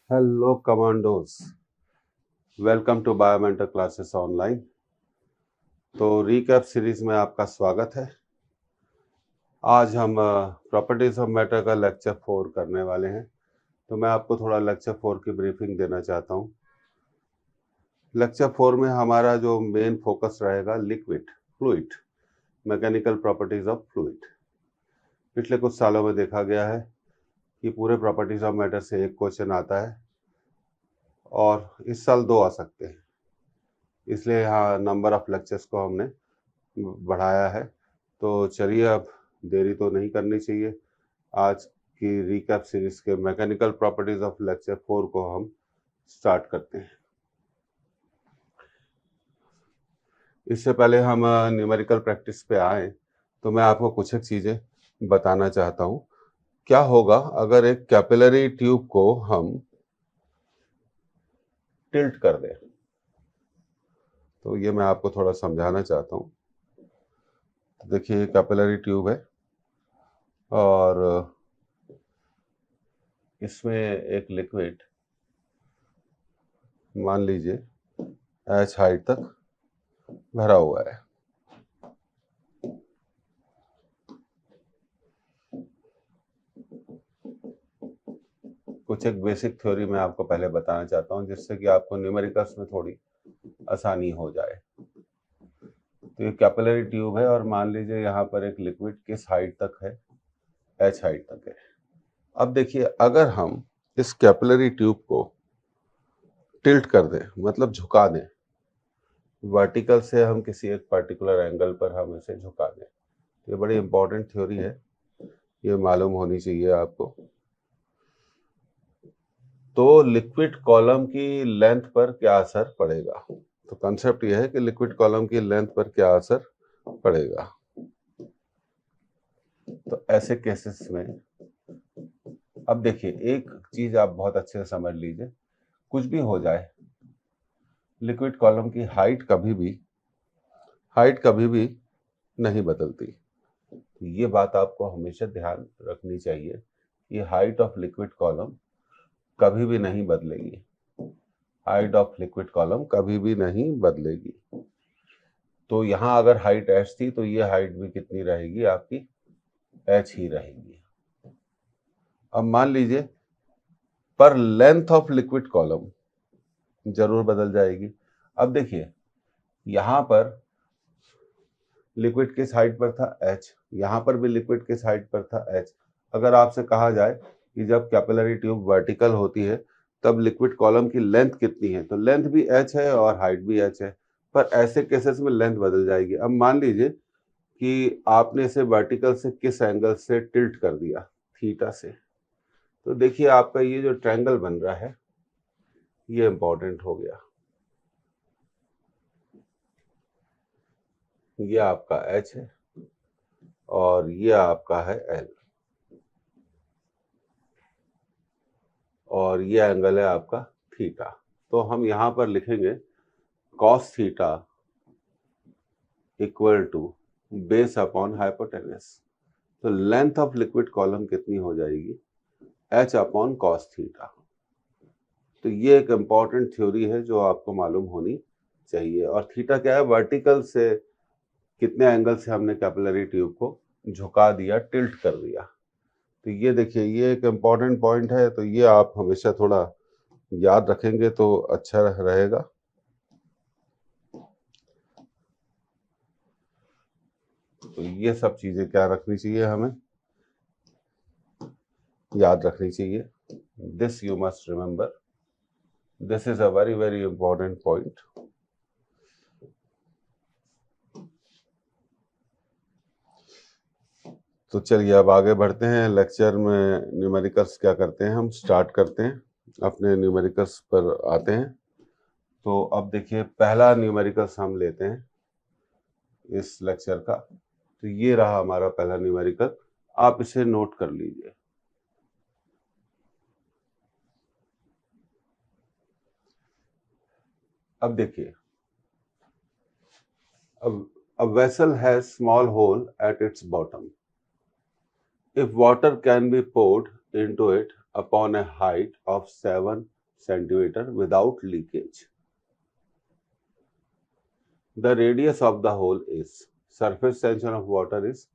Hello commandos, welcome to Biomentor classes online. तो recap series में आपका स्वागत है। आज हम प्रॉपर्टीज ऑफ मैटर का लेक्चर 4 करने वाले हैं। तो मैं आपको थोड़ा लेक्चर 4 की ब्रीफिंग देना चाहता हूँ। लेक्चर 4 में हमारा जो मेन फोकस रहेगा liquid, fluid, mechanical properties of fluid. पिछले कुछ सालों में देखा गया है कि पूरे प्रॉपर्टीज ऑफ मैटर से एक क्वेश्चन आता है और इस साल 2 आ सकते हैं, इसलिए यहाँ नंबर ऑफ लेक्चर्स को हमने बढ़ाया है। तो चलिए, अब देरी तो नहीं करनी चाहिए। आज की रिकैप सीरीज के मैकेनिकल प्रॉपर्टीज ऑफ लेक्चर 4 को हम स्टार्ट करते हैं। इससे पहले हम न्यूमेरिकल प्रैक्टिस पे आए तो मैं आपको कुछ एक चीज़ें बताना चाहता हूँ। क्या होगा अगर एक कैपिलरी ट्यूब को हम टिल्ट कर दें? तो ये मैं आपको थोड़ा समझाना चाहता हूँ। तो देखिए, कैपिलरी ट्यूब है और इसमें एक लिक्विड, मान लीजिए h हाइट तक भरा हुआ है। कुछ एक बेसिक थ्योरी मैं आपको पहले बताना चाहता हूँ, जिससे कि आपको न्यूमेरिकल्स में थोड़ी आसानी हो जाए। तो ये कैपिलरी ट्यूब है और मान लीजिए यहाँ पर एक लिक्विड किस हाइट तक है? h हाइट तक है। अब देखिए, अगर हम इस कैपिलरी ट्यूब को टिल्ट कर दें, मतलब झुका दें, वर्टिकल से हम किसी एक पर्टिकुलर एंगल पर हम इसे झुका दें, ये बड़ी इंपॉर्टेंट थ्योरी है, ये मालूम होनी चाहिए आपको। तो लिक्विड कॉलम की लेंथ पर क्या असर पड़ेगा? तो कंसेप्ट यह है कि लिक्विड कॉलम की लेंथ पर क्या असर पड़ेगा। तो ऐसे केसेस में अब देखिए, एक चीज आप बहुत अच्छे से समझ लीजिए, कुछ भी हो जाए, लिक्विड कॉलम की हाइट कभी भी नहीं बदलती। ये बात आपको हमेशा ध्यान रखनी चाहिए कि हाइट ऑफ लिक्विड कॉलम कभी भी नहीं बदलेगी। हाइट ऑफ लिक्विड कॉलम कभी भी नहीं बदलेगी। तो यहाँ अगर हाइट h थी तो ये हाइट भी कितनी रहेगी? आपकी h ही रहेगी। अब मान लीजिए पर लेंथ ऑफ लिक्विड कॉलम जरूर बदल जाएगी। अब देखिए, यहाँ पर लिक्विड किस हाइट पर था? h। यहाँ पर भी लिक्विड किस हाइट पर था? h। अगर आपसे कहा जाए कि जब कैपिलरी ट्यूब वर्टिकल होती है तब लिक्विड कॉलम की लेंथ कितनी है, तो लेंथ भी h है और हाइट भी h है। पर ऐसे केसेस में लेंथ बदल जाएगी। अब मान लीजिए कि आपने इसे वर्टिकल से किस एंगल से टिल्ट कर दिया? थीटा से। तो देखिए, आपका ये जो ट्रायंगल बन रहा है ये इंपॉर्टेंट हो गया। ये आपका h है और ये आपका है l, और ये एंगल है आपका थीटा। तो हम यहां पर लिखेंगे cos theta equal to base upon hypotenuse. तो लेंथ ऑफ लिक्विड कॉलम कितनी हो जाएगी? h upon cos theta. तो ये एक इंपॉर्टेंट थ्योरी है जो आपको मालूम होनी चाहिए। और थीटा क्या है? वर्टिकल से कितने एंगल से हमने कैपिलरी ट्यूब को झुका दिया, टिल्ट कर दिया। तो ये देखिए, ये एक इम्पॉर्टेंट पॉइंट है। तो ये आप हमेशा थोड़ा याद रखेंगे तो अच्छा रहेगा। तो ये सब चीजें क्या रखनी चाहिए, हमें याद रखनी चाहिए। This you must remember, this is a very very important point. तो चलिए, अब आगे बढ़ते हैं लेक्चर में। न्यूमेरिकल्स क्या करते हैं, हम स्टार्ट करते हैं, अपने न्यूमेरिकल्स पर आते हैं। तो अब देखिए, पहला न्यूमेरिकल्स हम लेते हैं इस लेक्चर का। तो ये रहा हमारा पहला न्यूमेरिकल, आप इसे नोट कर लीजिए। अब देखिए, अब a vessel has small hole at its bottom. If water can be poured into it upon a height of 7 centimeter without leakage. The radius of the hole is, surface tension of water is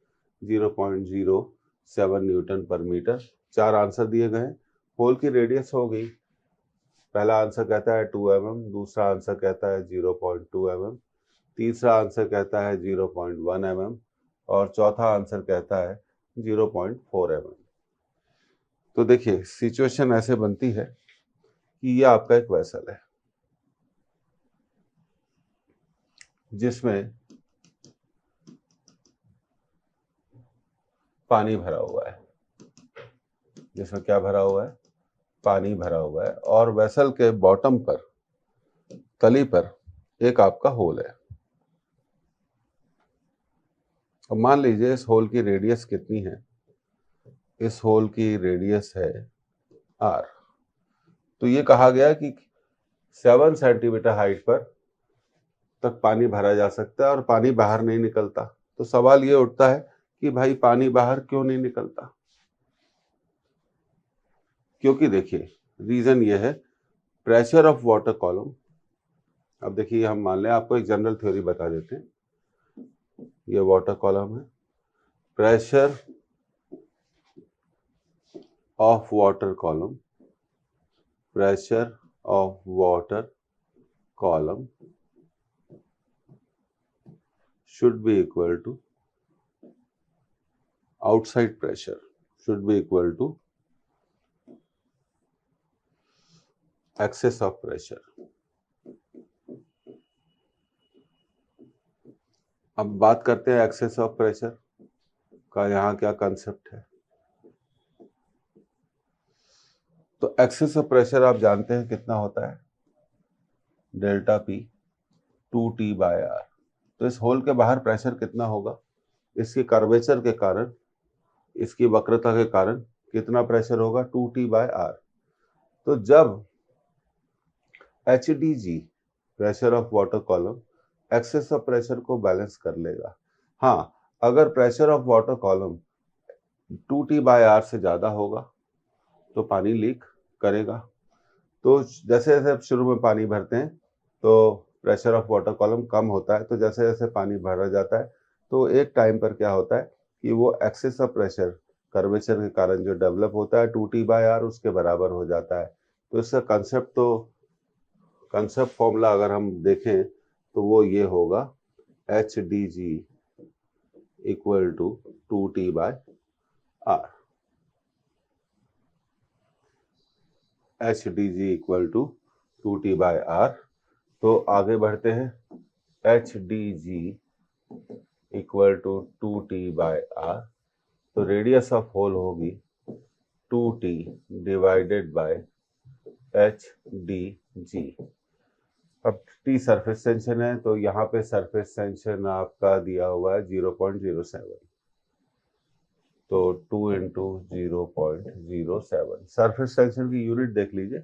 0.07 Newton पर metre. 4 answer दिए गए हैं। Whole की radius हो गई, पहला answer कहता है 2 mm, दूसरा आंसर कहता है 0.2 mm, तीसरा आंसर कहता है 0.1 mm और चौथा आंसर कहता है 0.4 mm। तो देखिए सिचुएशन ऐसे बनती है कि ये आपका एक वेसल है जिसमें पानी भरा हुआ है, जिसमें क्या भरा हुआ है, पानी भरा हुआ है, और वेसल के बॉटम पर, तली पर एक आपका होल है। अब मान लीजिए इस होल की रेडियस कितनी है, इस होल की रेडियस है r। तो ये कहा गया कि 7 सेंटीमीटर हाइट पर तक पानी भरा जा सकता है और पानी बाहर नहीं निकलता। तो सवाल ये उठता है कि भाई पानी बाहर क्यों नहीं निकलता? क्योंकि देखिए रीजन ये है, प्रेशर ऑफ वाटर कॉलम। अब देखिए हम मान लें, आपको एक जनरल थ्योरी बता देते हैं। ये वाटर कॉलम है, pressure of water column, pressure of water column should be equal to outside pressure, should be equal to excess of pressure। अब बात करते हैं एक्सेस ऑफ प्रेशर का, यहाँ क्या कंसेप्ट है। तो एक्सेस ऑफ प्रेशर आप जानते हैं कितना होता है, डेल्टा पी 2T/R। तो इस होल के बाहर प्रेशर कितना होगा, इसकी कर्वेचर के कारण, इसकी वक्रता के कारण कितना प्रेशर होगा, 2T/R। तो जब HDG, pressure of water column, excess of pressure को बैलेंस कर लेगा। हाँ, अगर pressure of water column 2T/R से ज्यादा होगा तो पानी लीक करेगा। तो जैसे जैसे शुरू में पानी भरते हैं तो प्रेशर ऑफ वाटर कॉलम कम होता है, तो जैसे जैसे पानी भरा जाता है तो एक टाइम पर क्या होता है कि वो एक्सेस ऑफ प्रेशर कर्वेचर के कारण जो डेवलप होता है 2T/R उसके बराबर हो जाता है। तो इसका कंसेप्ट फॉर्मूला अगर हम देखें तो वो ये होगा HDG equal to 2T/R। HDG equal to 2T/R। तो आगे बढ़ते हैं, HDG इक्वल टू 2T/R। तो रेडियस ऑफ होल होगी 2T डिवाइडेड बाय HDG। अब T सरफेस टेंशन है, तो यहाँ पे सरफेस टेंशन आपका दिया हुआ है 0.07, तो 2 इंटू 0.07। सरफेस टेंशन की यूनिट देख लीजिए,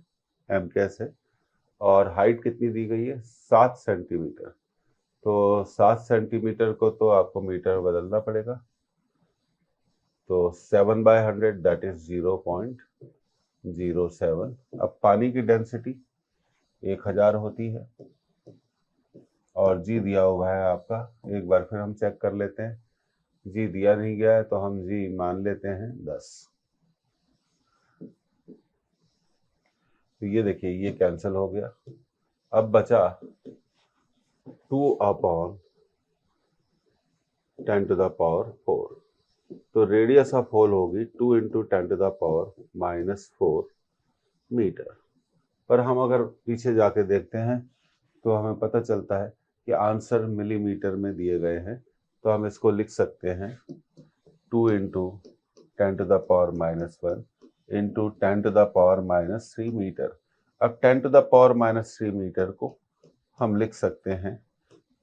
MKS है, और हाइट कितनी दी गई है, 7 सेंटीमीटर। तो 7 सेंटीमीटर को तो आपको मीटर में बदलना पड़ेगा, तो 7/100 दैट इज 0.07। अब पानी की डेंसिटी 1000 होती है और जी दिया हुआ है आपका, एक बार फिर हम चेक कर लेते हैं। जी दिया नहीं गया है तो हम जी मान लेते हैं 10। तो ये देखिए ये कैंसिल हो गया, अब बचा 2/10⁴। तो रेडियस ऑफ होल होगी 2 इंटू 10⁻⁻⁴ मीटर। पर हम अगर पीछे जाके देखते हैं तो हमें पता चलता है कि आंसर मिलीमीटर में दिए गए हैं, तो हम इसको लिख सकते हैं 2 इंटू 10⁻⁻1 इंटू 10⁻³ मीटर। अब 10⁻³ मीटर को हम लिख सकते हैं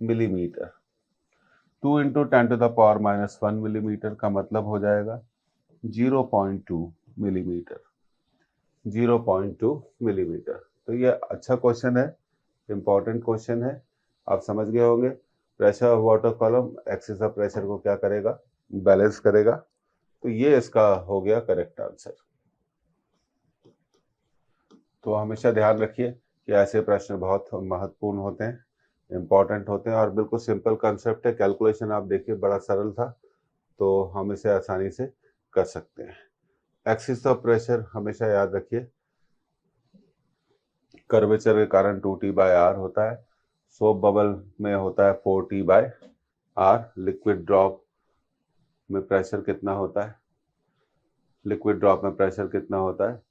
मिलीमीटर। 2 इंटू 10⁻⁻1 मिलीमीटर का मतलब हो जाएगा 0.2 मिलीमीटर, 0.2 मिलीमीटर। तो ये अच्छा क्वेश्चन है, इंपॉर्टेंट क्वेश्चन है, आप समझ गए होंगे। Pressure of water column excess of pressure को क्या करेगा, बैलेंस करेगा। तो ये इसका हो गया करेक्ट आंसर। तो हमेशा ध्यान रखिए कि ऐसे प्रश्न बहुत महत्वपूर्ण होते हैं, इम्पॉर्टेंट होते हैं और बिल्कुल सिंपल कंसेप्ट है। कैलकुलेशन आप देखिए बड़ा सरल था, तो हम इसे आसानी से कर सकते हैं। एक्सिस ऑफ प्रेशर हमेशा याद रखिए, कर्वेचर के कारण 2T/R होता है। सोप बबल में होता है 4T/R। लिक्विड ड्रॉप में प्रेशर कितना होता है? लिक्विड ड्रॉप में प्रेशर कितना होता है?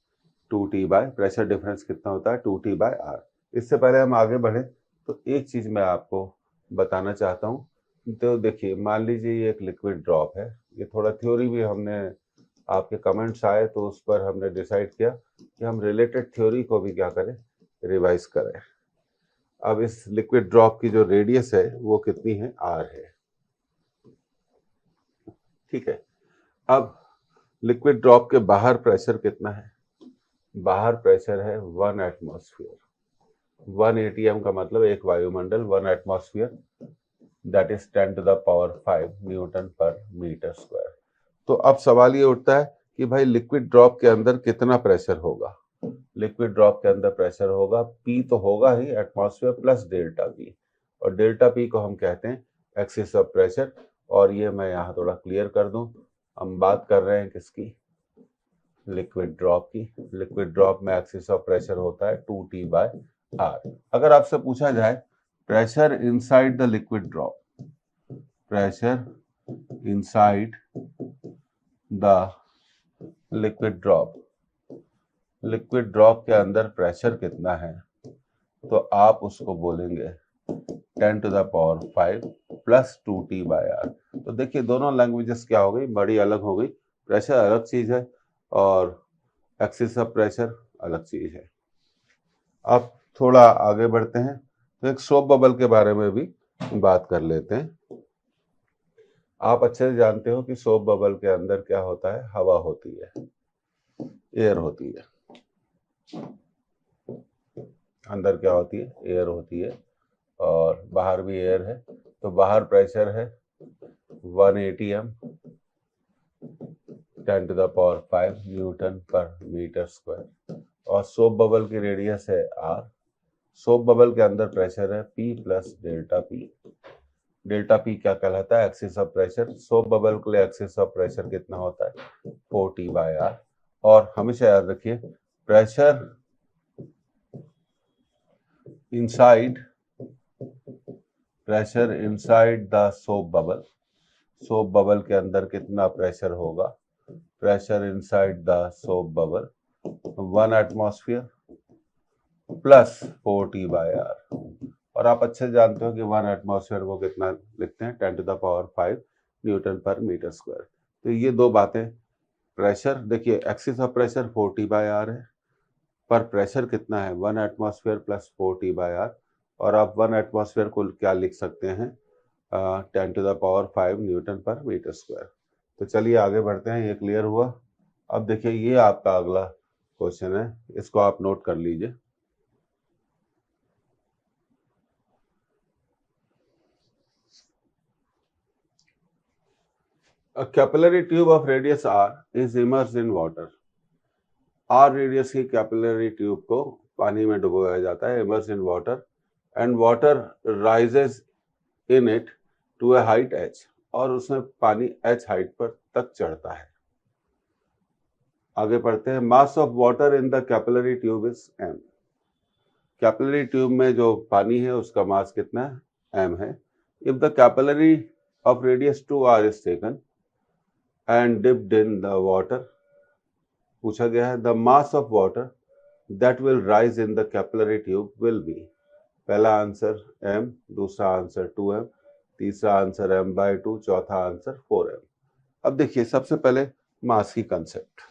2T बाय, प्रेशर डिफरेंस कितना होता है? 2T/R। इससे पहले हम आगे बढ़े तो एक चीज मैं आपको बताना चाहता हूँ। तो देखिए, मान लीजिए ये एक लिक्विड ड्रॉप है, ये थोड़ा थ्योरी भी हमने, आपके कमेंट्स आए तो उस पर हमने डिसाइड किया कि हम रिलेटेड थ्योरी को भी क्या करें, रिवाइज करें। अब इस लिक्विड ड्रॉप की जो रेडियस है वो कितनी है? R है, ठीक है। अब लिक्विड ड्रॉप के बाहर प्रेशर कितना है? बाहर प्रेशर है 1 एटमॉस्फेयर। 1 ATM का मतलब एक वायुमंडल, 1 एटमॉस्फेयर, दैट इज 10⁵ न्यूटन पर मीटर स्क्वायर। तो अब सवाल ये उठता है कि भाई लिक्विड ड्रॉप के अंदर कितना प्रेशर होगा? लिक्विड ड्रॉप के अंदर प्रेशर होगा, P तो होगा ही, एटमॉस्फेयर प्लस डेल्टा P, और डेल्टा P को हम कहते हैं एक्सिस ऑफ प्रेशर। और ये मैं यहाँ थोड़ा क्लियर कर दूं, हम बात कर रहे हैं किसकी? लिक्विड ड्रॉप की। लिक्विड ड्रॉप में एक्सिस ऑफ प्रेशर होता है 2T/R। अगर आपसे पूछा जाए pressure inside the liquid drop, pressure inside the liquid drop, liquid drop के अंदर प्रेशर कितना है, तो आप उसको बोलेंगे 10⁵ प्लस 2T/R। तो देखिए दोनों लैंग्वेजेस क्या हो गई, बड़ी अलग हो गई। प्रेशर अलग चीज है और एक्सिस ऑफ प्रेशर अलग चीज है। अब थोड़ा आगे बढ़ते हैं तो एक सोप बबल के बारे में भी बात कर लेते हैं। आप अच्छे से जानते हो कि सोप बबल के अंदर क्या होता है? हवा होती है, एयर होती है। अंदर क्या होती है? एयर होती है, और बाहर भी एयर है। तो बाहर प्रेशर है 1 ATM 10⁵ न्यूटन पर मीटर स्क्वायर, और सोप बबल की रेडियस है R। सोप बबल के अंदर प्रेशर है P plus delta P। Delta P क्या कहलाता है? Axis of pressure. Soap bubble के लिए एक्सिस ऑफ प्रेशर कितना होता है? 4T/R। और हमेशा याद रखिए, pressure inside, pressure inside the soap bubble, soap bubble के अंदर कितना प्रेशर होगा? Pressure inside the soap bubble 1 atmosphere plus 4T/R। और आप अच्छे जानते हो कि 1 एटमॉस्फेयर को कितना लिखते हैं? 10⁵ न्यूटन पर मीटर स्क्वायर। तो ये दो बातें, प्रेशर देखिए, एक्सिस ऑफ प्रेशर 4T/R है, पर प्रेशर कितना है? 1 एटमॉस्फेयर प्लस 4T/R। और आप 1 एटमॉस्फेयर को क्या लिख सकते हैं? 10⁵ न्यूटन पर मीटर स्क्वायर। तो चलिए आगे बढ़ते हैं, ये क्लियर हुआ। अब देखिए, ये आपका अगला क्वेश्चन है, इसको आप नोट कर लीजिए। A capillary tube of radius R is immersed in water. R radius की कैपिलरी ट्यूब को पानी में डुबोया जाता है, immersed in water, and water rises in it to a height h, और उसमें पानी h हाइट पर तक चढ़ता है। आगे पढ़ते हैं। Mass of water in the capillary tube is m। Capillary tube में जो पानी है उसका मास कितना है? m है। If the capillary of radius 2R is taken and dipped in the water, पूछा गया है the mass of water that will rise in the capillary tube will be. पहला आंसर m, दूसरा आंसर 2m, तीसरा answer m/2, चौथा answer 4m। अब देखिए, सबसे पहले मास की कंसेप्ट,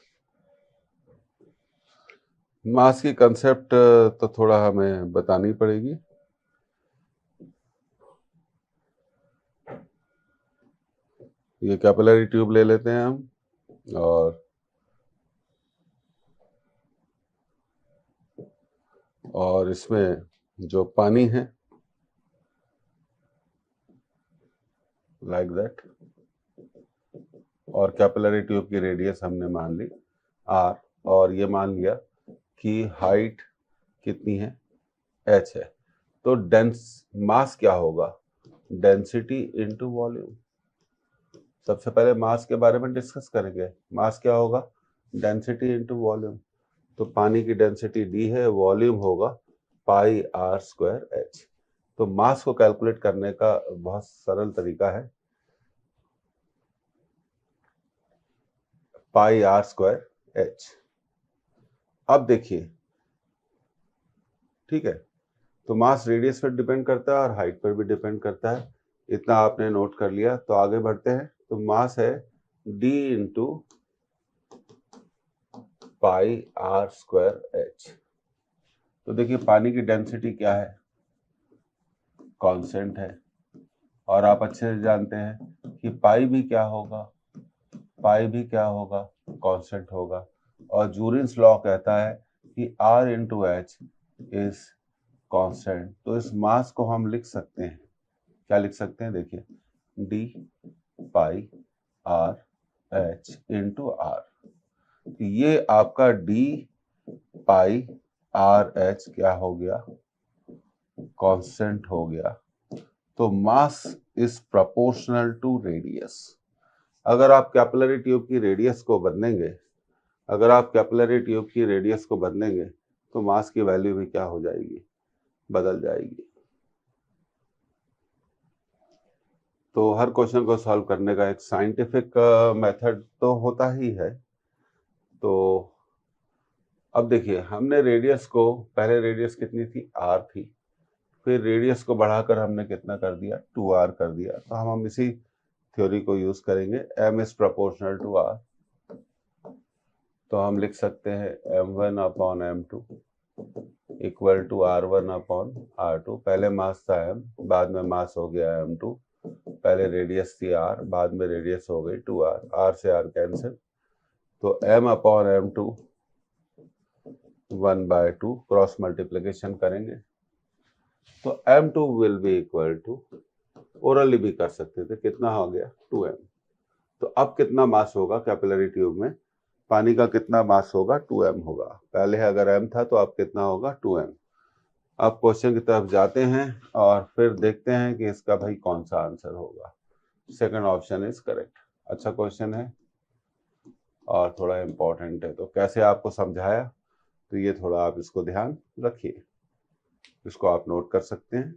मास की कंसेप्ट तो थोड़ा हमें बतानी पड़ेगी। ये कैपिलरी ट्यूब ले लेते हैं हम, और इसमें जो पानी है लाइक दैट, और कैपिलरी ट्यूब की रेडियस हमने मान ली R, और ये मान लिया की हाइट कितनी है, h है, तो मास क्या होगा, डेंसिटी इनटू वॉल्यूम। सबसे पहले मास के बारे में डिस्कस करेंगे। मास क्या होगा, डेंसिटी इनटू वॉल्यूम। तो पानी की डेंसिटी d है, वॉल्यूम होगा पाई आर स्क्वायर h। तो मास को कैलकुलेट करने का बहुत सरल तरीका है, पाई आर स्क्वायर h। अब देखिए, ठीक है, तो मास रेडियस पर डिपेंड करता है और हाइट पर भी डिपेंड करता है। इतना आपने नोट कर लिया, तो आगे बढ़ते हैं। तो मास है d into pi R square h। तो देखिए पानी की डेंसिटी क्या है, कांस्टेंट है, और आप अच्छे से जानते हैं कि पाई भी क्या होगा, पाई भी क्या होगा, कांस्टेंट होगा। और जूरिन्स लॉ कहता है कि r into H is constant. तो इस मास को हम लिख सकते हैं, क्या लिख सकते हैं, देखिए d pi R H into R. ये आपका d पाई आर एच क्या हो गया, कांस्टेंट हो गया। तो mass is proportional to radius. अगर आप कैपिलरी ट्यूब की रेडियस को बदलेंगे, अगर आप कैपिलरी ट्यूब की रेडियस को बदलेंगे, तो मास की वैल्यू भी क्या हो जाएगी, बदल जाएगी। तो हर क्वेश्चन को सॉल्व करने का एक साइंटिफिक मेथड तो होता ही है। तो अब देखिए, हमने रेडियस को, पहले रेडियस कितनी थी, r थी, फिर रेडियस को बढ़ाकर हमने कितना कर दिया, 2r कर दिया। तो हम इसी थ्योरी को यूज करेंगे, m is proportional to r। तो हम लिख सकते हैं m1 upon m2 equal to r1 upon r2। पहले मास था m, बाद में मास हो गया m2। पहले रेडियस थी r, बाद में रेडियस हो गई 2r, r से r कैंसिल। तो m upon m2 1/2, cross multiplication करेंगे तो m2 will be equal to, orally भी कर सकते थे, कितना हो गया 2m। तो अब कितना मास होगा कैपिलरी ट्यूब में, पानी का कितना मास होगा, 2m होगा। पहले अगर m था तो अब कितना होगा, 2m। अब क्वेश्चन की तरफ जाते हैं और फिर देखते हैं कि इसका भाई कौन सा आंसर होगा। Second option is correct. अच्छा क्वेश्चन है और थोड़ा इंपॉर्टेंट है, तो कैसे आपको समझाया, तो ये थोड़ा आप इसको ध्यान रखिए, इसको आप नोट कर सकते हैं।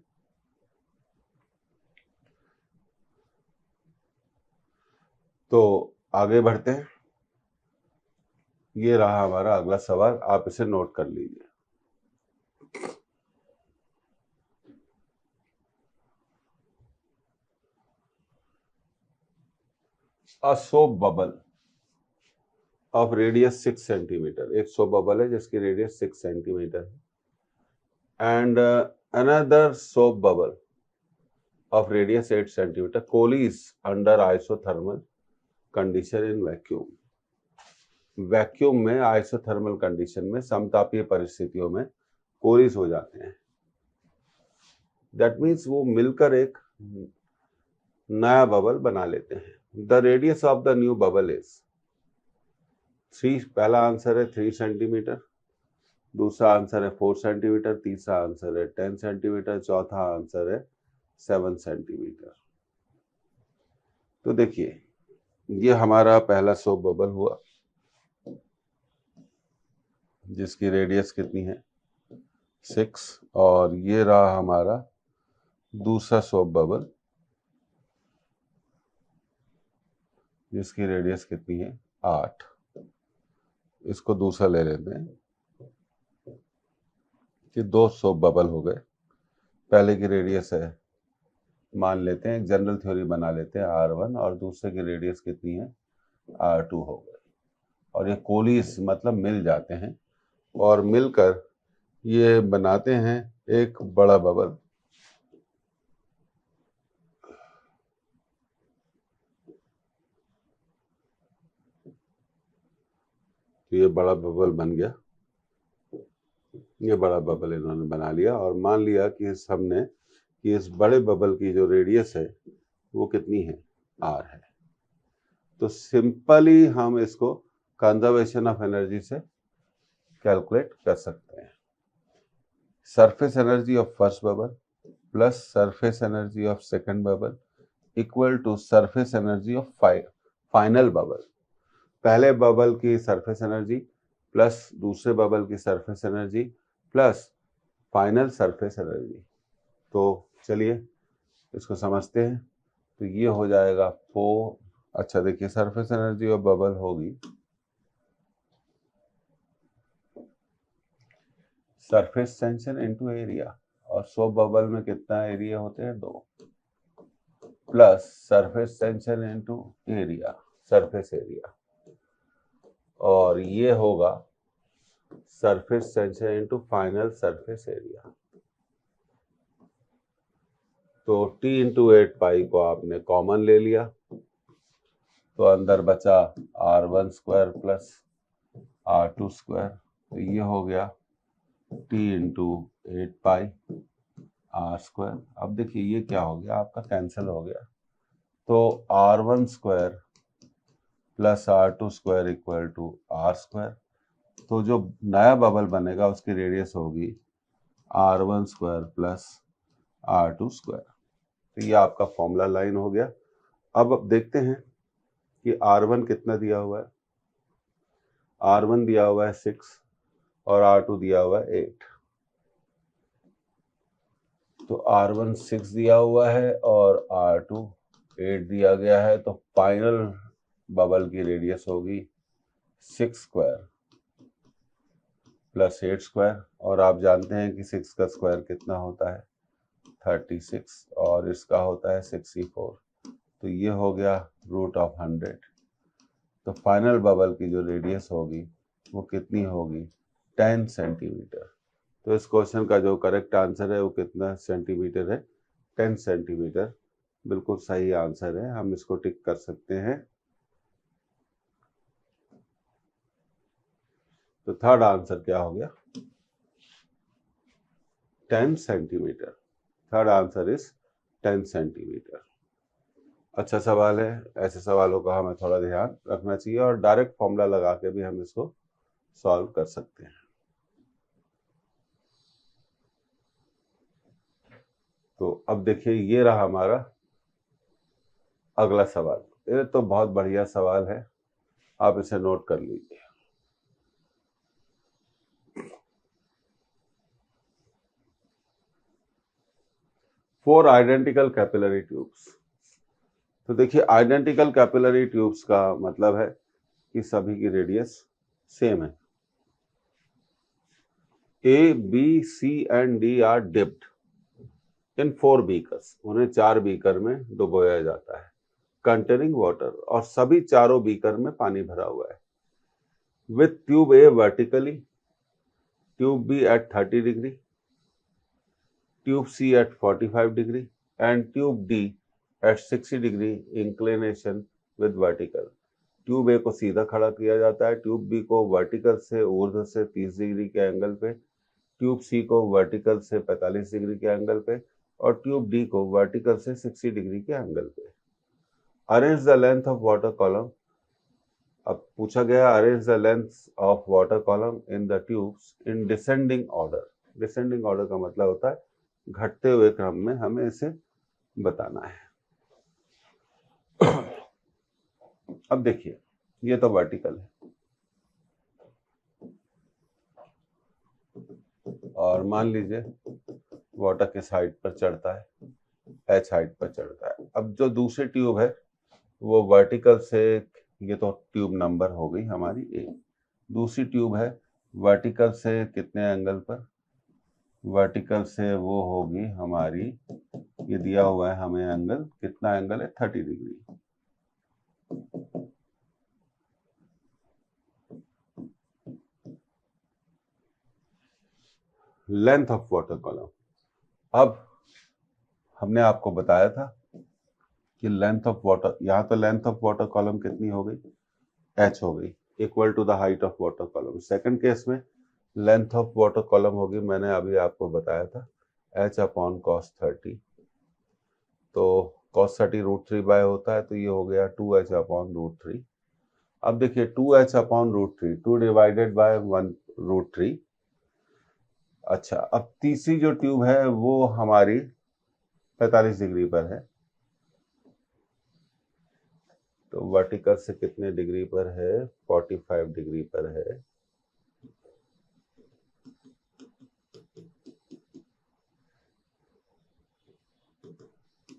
तो आगे बढ़ते हैं, ये रहा हमारा अगला सवाल, आप इसे नोट कर लीजिए। A soap bubble of radius 6 centimetre, एक सोप बबल है जिसकी रेडियस 6 सेंटीमीटर है, and another soap bubble of radius 8 centimetre coalesce under isothermal condition in vacuum. Vacuum में, आइसोथर्मल कंडीशन में, समतापीय परिस्थितियों में कोलीज हो जाते हैं। दैट मीन्स वो मिलकर एक नया बबल बना लेते हैं। The radius of the new bubble is 3, पहला आंसर है 3 सेंटीमीटर, दूसरा आंसर है 4 सेंटीमीटर, तीसरा आंसर है 10 सेंटीमीटर, चौथा आंसर है 7 सेंटीमीटर। तो देखिए, ये हमारा पहला सोप बबल हुआ जिसकी रेडियस कितनी है, 6, और ये रहा हमारा दूसरा सोप बबल जिसकी रेडियस कितनी है, 8। इसको दूसरा ले लेते हैं कि 2 सोप बबल हो गए। पहले की रेडियस है, मान लेते हैं, एक जनरल थ्योरी बना लेते हैं, r1, और दूसरे की रेडियस कितनी है, r2 हो गए। और ये कोलीस मतलब मिल जाते हैं और मिलकर ये बनाते हैं एक बड़ा बबल। तो ये बड़ा बबल बन गया, ये बड़ा बबल इन्होंने बना लिया, और मान लिया कि हमने कि इस बड़े बबल की जो रेडियस है वो कितनी है, r है। तो सिंपली हम इसको कंजर्वेशन ऑफ एनर्जी से कैलकुलेट कर सकते हैं। Surface energy of first bubble plus surface energy of second bubble equal to surface energy of final bubble. पहले बबल की सरफेस एनर्जी प्लस दूसरे बबल की surface energy plus final surface energy. तो चलिए इसको समझते हैं। तो ये हो जाएगा 4। अच्छा देखिए, सरफेस एनर्जी ऑफ बबल होगी सरफेस टेंशन इनटू एरिया, और 100 बबल में कितना एरिया होते हैं 2, plus surface tension into area, surface area, और ये होगा surface tension into final surface area. तो T इंटू 8 पाई को आपने कॉमन ले लिया, तो अंदर बचा R1 square plus R2 square. तो ये हो गया T इंटू 8 पाई R स्क्वायर। अब देखिए ये क्या हो गया, आपका कैंसिल हो गया। तो R1 square plus R2 square equal to R square. तो जो नया बबल बनेगा उसकी रेडियस होगी R1 square plus R2 square. तो ये आपका फॉर्मूला लाइन हो गया। अब देखते हैं कि R1 कितना दिया हुआ है। R1 दिया हुआ है 6 और R2 दिया हुआ है 8। तो R1 6 दिया हुआ है और R2 8 दिया गया है। तो फाइनल बबल की रेडियस होगी 6 स्क्वायर प्लस 8 स्क्वायर, और आप जानते हैं कि 6 का स्क्वायर कितना होता है 36, और इसका होता है 64। तो ये हो गया √100। तो फाइनल बबल की जो रेडियस होगी वो कितनी होगी 10 सेंटीमीटर। तो इस क्वेश्चन का जो करेक्ट आंसर है वो कितना सेंटीमीटर है 10 सेंटीमीटर। बिल्कुल सही आंसर है, हम इसको टिक कर सकते हैं। तो थर्ड आंसर क्या हो गया 10 centimetre. Third answer is 10 centimetre. अच्छा सवाल है, ऐसे सवालों का हमें थोड़ा ध्यान रखना चाहिए और डायरेक्ट फॉर्मूला लगा के भी हम इसको सॉल्व कर सकते हैं। तो अब देखिए ये रहा हमारा अगला सवाल। ये तो बहुत बढ़िया सवाल है, आप इसे नोट कर लीजिए। Four identical capillary tubes. तो देखिए आइडेंटिकल कैपिलरी ट्यूब्स का मतलब है कि सभी की रेडियस सेम है। A, B, C and D are dipped in 4 beakers. उन्हें 4 बीकर में डुबोया जाता है कंटेनिंग वाटर, और सभी चारों बीकर में पानी भरा हुआ है। With tube A vertically, tube B at 30 degree, tube C at 45 degree and tube D at 60 degree inclination with vertical. Tube A को सीधा खड़ा किया जाता है, ट्यूब B को वर्टिकल से ऊर्ध्व से 30 डिग्री के एंगल पे, ट्यूब C को वर्टिकल से 45 डिग्री के एंगल पे, और ट्यूब D को वर्टिकल से 60 डिग्री के एंगल पे। Arrange the length of water column. अब पूछा गया arrange the length of water column in the tubes in descending order. Descending order का मतलब होता है घटते हुए क्रम में हमें इसे बताना है। अब देखिए ये तो वर्टिकल है और मान लीजिए वाटर किस हाइट पर चढ़ता है, h हाइट पर चढ़ता है। अब जो दूसरी ट्यूब है वो वर्टिकल से, ये तो ट्यूब नंबर हो गई हमारी A। दूसरी ट्यूब है वर्टिकल से कितने एंगल पर, वर्टिकल से वो होगी हमारी, ये दिया हुआ है हमें एंगल, कितना एंगल है 30 degree. Length of water column. अब हमने आपको बताया था कि लेंथ ऑफ वाटर, यहाँ तो लेंथ ऑफ वाटर कॉलम कितनी हो गई h हो गई equal to the height of water column. Second case में लेंथ ऑफ वाटर कॉलम होगी, मैंने अभी आपको बताया था h अपॉन cos 30। तो cos 30 √3 बाय होता है, तो ये हो गया 2h अपॉन √3। अब देखिए 2h अपॉन √3, 2 डिवाइडेड बाय 1 √3। अच्छा, अब तीसरी जो ट्यूब है वो हमारी 45 डिग्री पर है, तो वर्टिकल से कितने डिग्री पर है? 45 डिग्री पर है।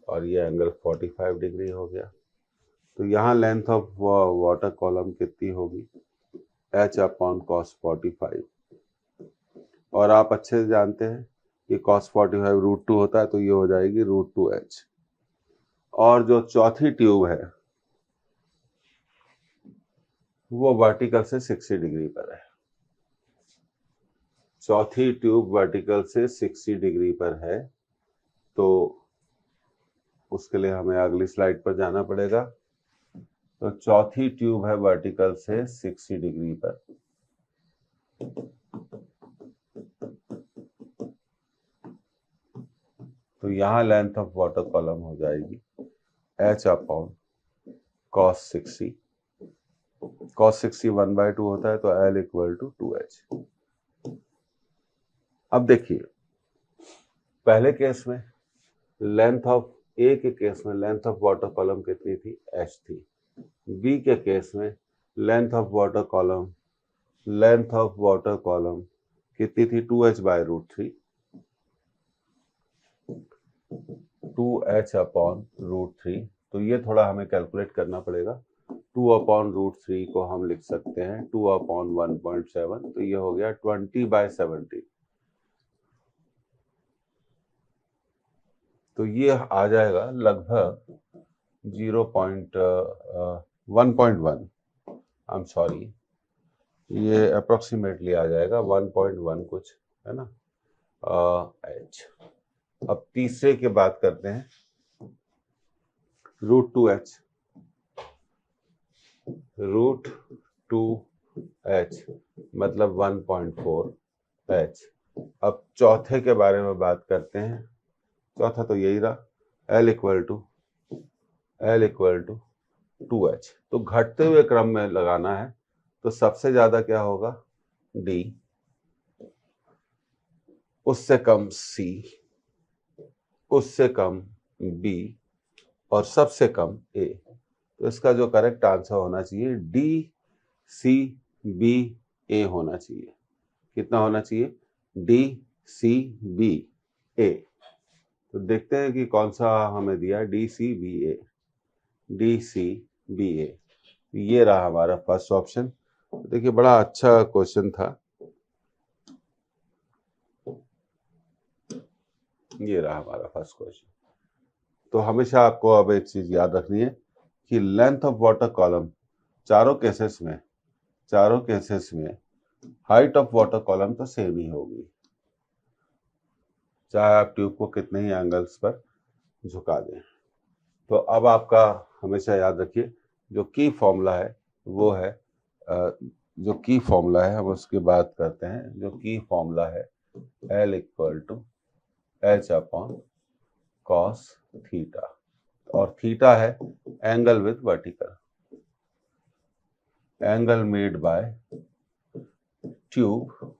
और ये एंगल 45 डिग्री हो गया। तो यहाँ लेंथ ऑफ वाटर कॉलम कितनी होगी? h/cos 45। और आप अच्छे से जानते हैं कि cos 45 √2 होता है, तो ये हो जाएगी √2h। और जो चौथी ट्यूब है वो वर्टिकल से 60 डिग्री पर है। चौथी ट्यूब वर्टिकल से 60 डिग्री पर है, तो उसके लिए हमें अगली स्लाइड पर जाना पड़ेगा। तो चौथी ट्यूब है वर्टिकल से 60 डिग्री पर। तो यहाँ लेंथ ऑफ वाटर कॉलम हो जाएगी h/cos 60। cos 60 1/2 होता है, तो L = 2h। अब देखिए, पहले केस में लेंथ ऑफ ए के केस में लेंथ ऑफ वाटर कॉलम कितनी थी? h थी। बी के केस में लेंथ ऑफ वाटर कॉलम कितनी थी? 2h/√3। 2h/√3। तो ये थोड़ा हमें कैलकुलेट करना पड़ेगा। 2/√3 को हम लिख सकते हैं 2/1.7, तो ये हो गया 20/70। तो ये आ जाएगा लगभग 1.1, आई एम सॉरी, ये अप्रोक्सीमेटली आ जाएगा 1.1 कुछ, है ना, h। अब तीसरे की बात करते हैं, √2h। √2h मतलब 1.4h। अब चौथे के बारे में बात करते हैं। चौथा तो यही रहा, L = 2h। तो घटते हुए क्रम में लगाना है, तो सबसे ज्यादा क्या होगा? D, उससे कम C, उससे कम B, और सबसे कम A। तो इसका जो करेक्ट आंसर होना चाहिए DCBA होना चाहिए। कितना होना चाहिए? DCBA। तो देखते हैं कि कौन सा हमें दिया, DCBA। ये रहा हमारा फर्स्ट ऑप्शन। देखिए, बड़ा अच्छा क्वेश्चन था। ये रहा हमारा फर्स्ट क्वेश्चन। तो हमेशा आपको अब एक चीज याद रखनी है कि लेंथ ऑफ वाटर कॉलम चारों केसेस में हाइट ऑफ वाटर कॉलम तो सेम ही होगी, चाहे आप ट्यूब को कितने ही एंगल्स पर झुका दें। तो अब आपका हमेशा याद रखिए, जो की फॉर्मूला है वो है, हम उसकी बात करते हैं। जो की फॉर्मूला है L = h/cos थीटा, और थीटा है angle with vertical, angle made by tube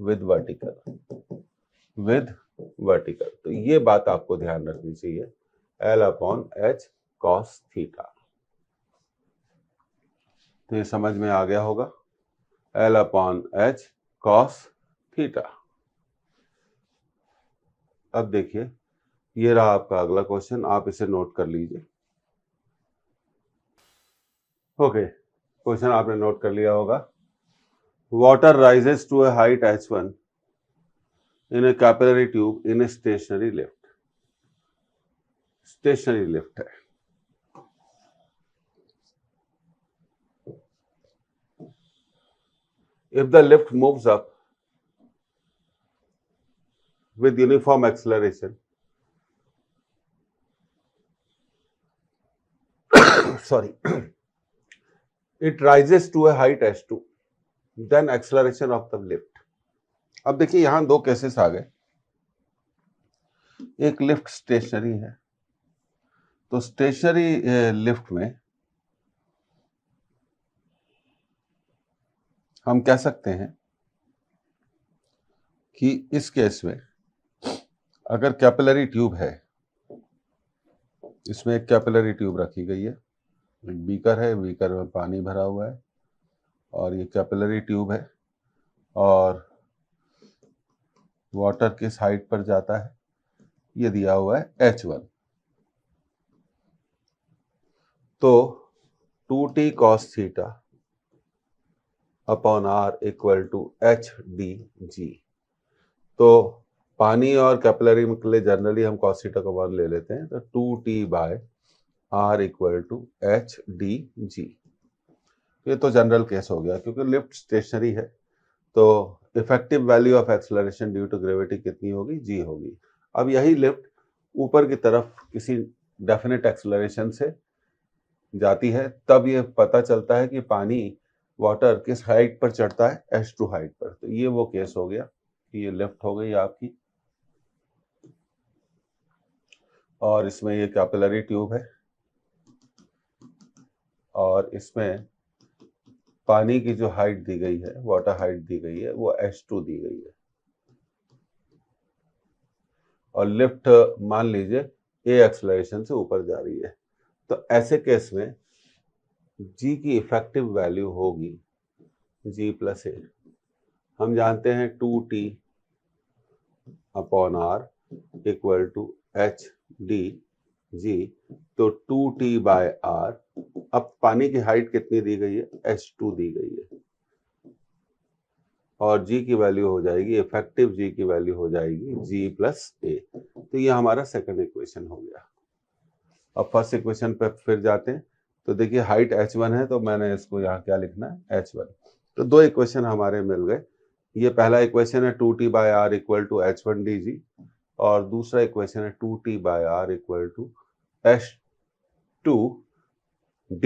with vertical. तो ये बात आपको ध्यान रखनी चाहिए, L/h/cos थीटा। तो ये समझ में आ गया होगा, L/h/cos थीटा। अब देखिए, ये रहा आपका अगला क्वेश्चन, आप इसे नोट कर लीजिए। ओके, क्वेश्चन आपने नोट कर लिया होगा। Water rises to a height h1 in a capillary tube in a stationary lift. Stationary lift है। If the lift moves up with uniform acceleration, sorry, it rises to a height h2, then acceleration of the lift. अब देखिए, यहां दो cases आ गए। एक lift stationary है, तो stationery lift में हम कह सकते हैं कि इस केस में अगर कैपिलरी ट्यूब है, इसमें एक कैपिलरी ट्यूब रखी गई है, एक बीकर है, बीकर में पानी भरा हुआ है और ये कैपिलरी ट्यूब है और वाटर किस हाइट पर जाता है, ये दिया हुआ है H1। तो 2t cos theta upon R equal to HdG। तो पानी और कैपिलरी के लिए जनरली हम cos थीटा का मान ले लेते हैं, तो 2t by R equal to HdG। ये तो जनरल केस हो गया, क्योंकि लिफ्ट स्टेशनरी है तो effective value of acceleration due to gravity कितनी होगी, g होगी। अब यही लिफ्ट ऊपर की तरफ किसी डेफिनेट एक्सेलरेशन से जाती है, तब ये पता चलता है कि पानी वाटर किस हाइट पर चढ़ता है, H2 हाइट पर। तो ये वो केस हो गया कि ये लिफ्ट हो गई आपकी और इसमें ये कैपिलरी ट्यूब है और इसमें पानी की जो हाइट दी गई है, वाटर हाइट दी गई है, वो H2 दी गई है और लिफ्ट मान लीजिए A एक्सेलरेशन से ऊपर जा रही है। तो ऐसे केस में G की इफेक्टिव वैल्यू होगी G प्लस A। हम जानते हैं 2t upon R equal to HdG। तो 2t बाय आर, अब पानी की हाइट कितनी दी गई है, H2 दी गई है और G की वैल्यू हो जाएगी, इफेक्टिव G की वैल्यू हो जाएगी G प्लस A। तो ये हमारा सेकंड इक्वेशन हो गया। अब फर्स्ट इक्वेशन पे फिर जाते हैं, तो देखिए हाइट H1 है, तो मैंने इसको यहाँ क्या लिखना है, H1। तो दो इक्वेशन हमारे मिल गए। ये पहला इक्वेशन है 2t by R equal to H1dG और दूसरा इक्वेशन है 2t by R equal to H2d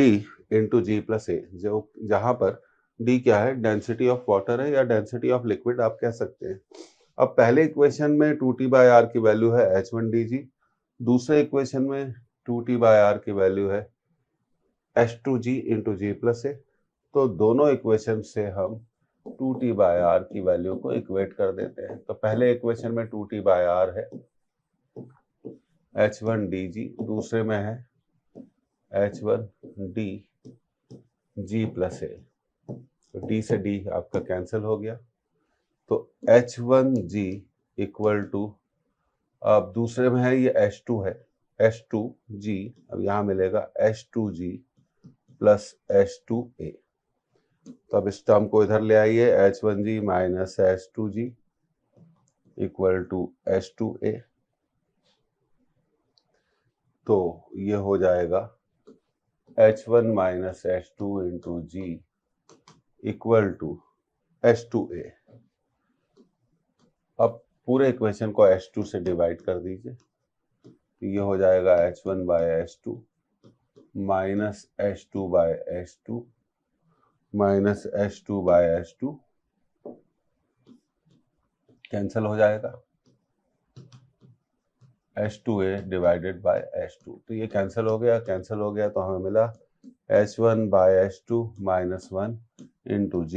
into G plus A, जो जहां पर D क्या है, डेंसिटी ऑफ वाटर है या डेंसिटी ऑफ लिक्विड आप कह सकते हैं। अब पहले इक्वेशन में 2t बाय आर की वैल्यू है H1dG, दूसरे इक्वेशन में 2t बाय आर की वैल्यू है H2G into G plus A। तो दोनों इक्वेशन से हम 2t बाय आर की वैल्यू को इक्वेट कर देते हैं। तो पहले इक्वेशन में 2t बाय आर है H1dG, दूसरे में है H1dG प्लस A। तो D से D आपका कैंसिल हो गया, तो H1G इक्वल टू, अब दूसरे में है ये H2 है, H2G, अब यहाँ मिलेगा H2G प्लस H2A। तो अब इस टर्म को इधर ले आइए, H1G minus H2G equal to H2A। तो ये हो जाएगा H1 minus H2 into G equal to H2A। अब पूरे इक्वेशन को H2 से डिवाइड कर दीजिए, तो ये हो जाएगा H1 by H2 minus H2 by H2 minus H2 by H2, cancel हो जाएगा, H2A डिवाइडेड बाय H2। तो ये कैंसिल हो गया, कैंसिल हो गया, तो हमें मिला H1 by H2 minus 1 into G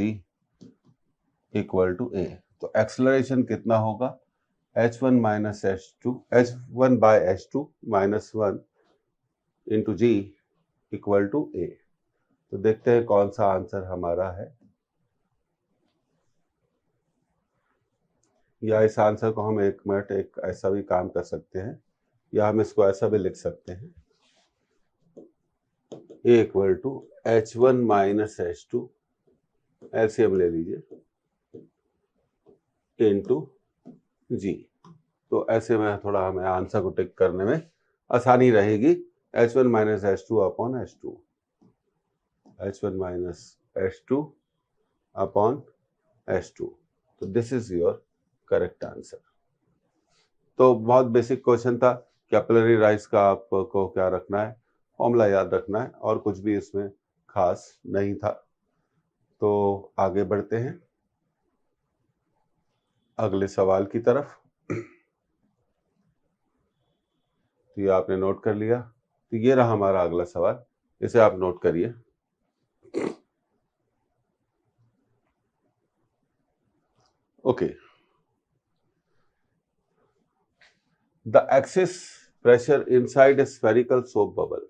equal to A। तो एक्सेलरेशन कितना होगा, H1 minus H2, H1 by H2 minus 1 into G equal to A। तो देखते हैं कौन सा आंसर हमारा है, या इस आंसर को हम एक मिनट एक ऐसा भी काम कर सकते हैं, या हम इसको ऐसा भी लिख सकते हैं, A equal to H1 minus H2, LCM ले लीजिए, इंटू G। तो ऐसे में थोड़ा हमें आंसर को टिक करने में आसानी रहेगी। H1 minus H2 upon H2, H1 minus H2 upon H2। तो this is your correct answer. तो बहुत बेसिक क्वेश्चन था, कैपिलरी राइज का आपको क्या रखना है, फॉर्मूला याद रखना है, और कुछ भी इसमें खास नहीं था। तो आगे बढ़ते हैं अगले सवाल की तरफ। तो ये आपने नोट कर लिया, तो ये रहा हमारा अगला सवाल, इसे आप नोट करिए। Okay. The excess pressure inside a spherical soap bubble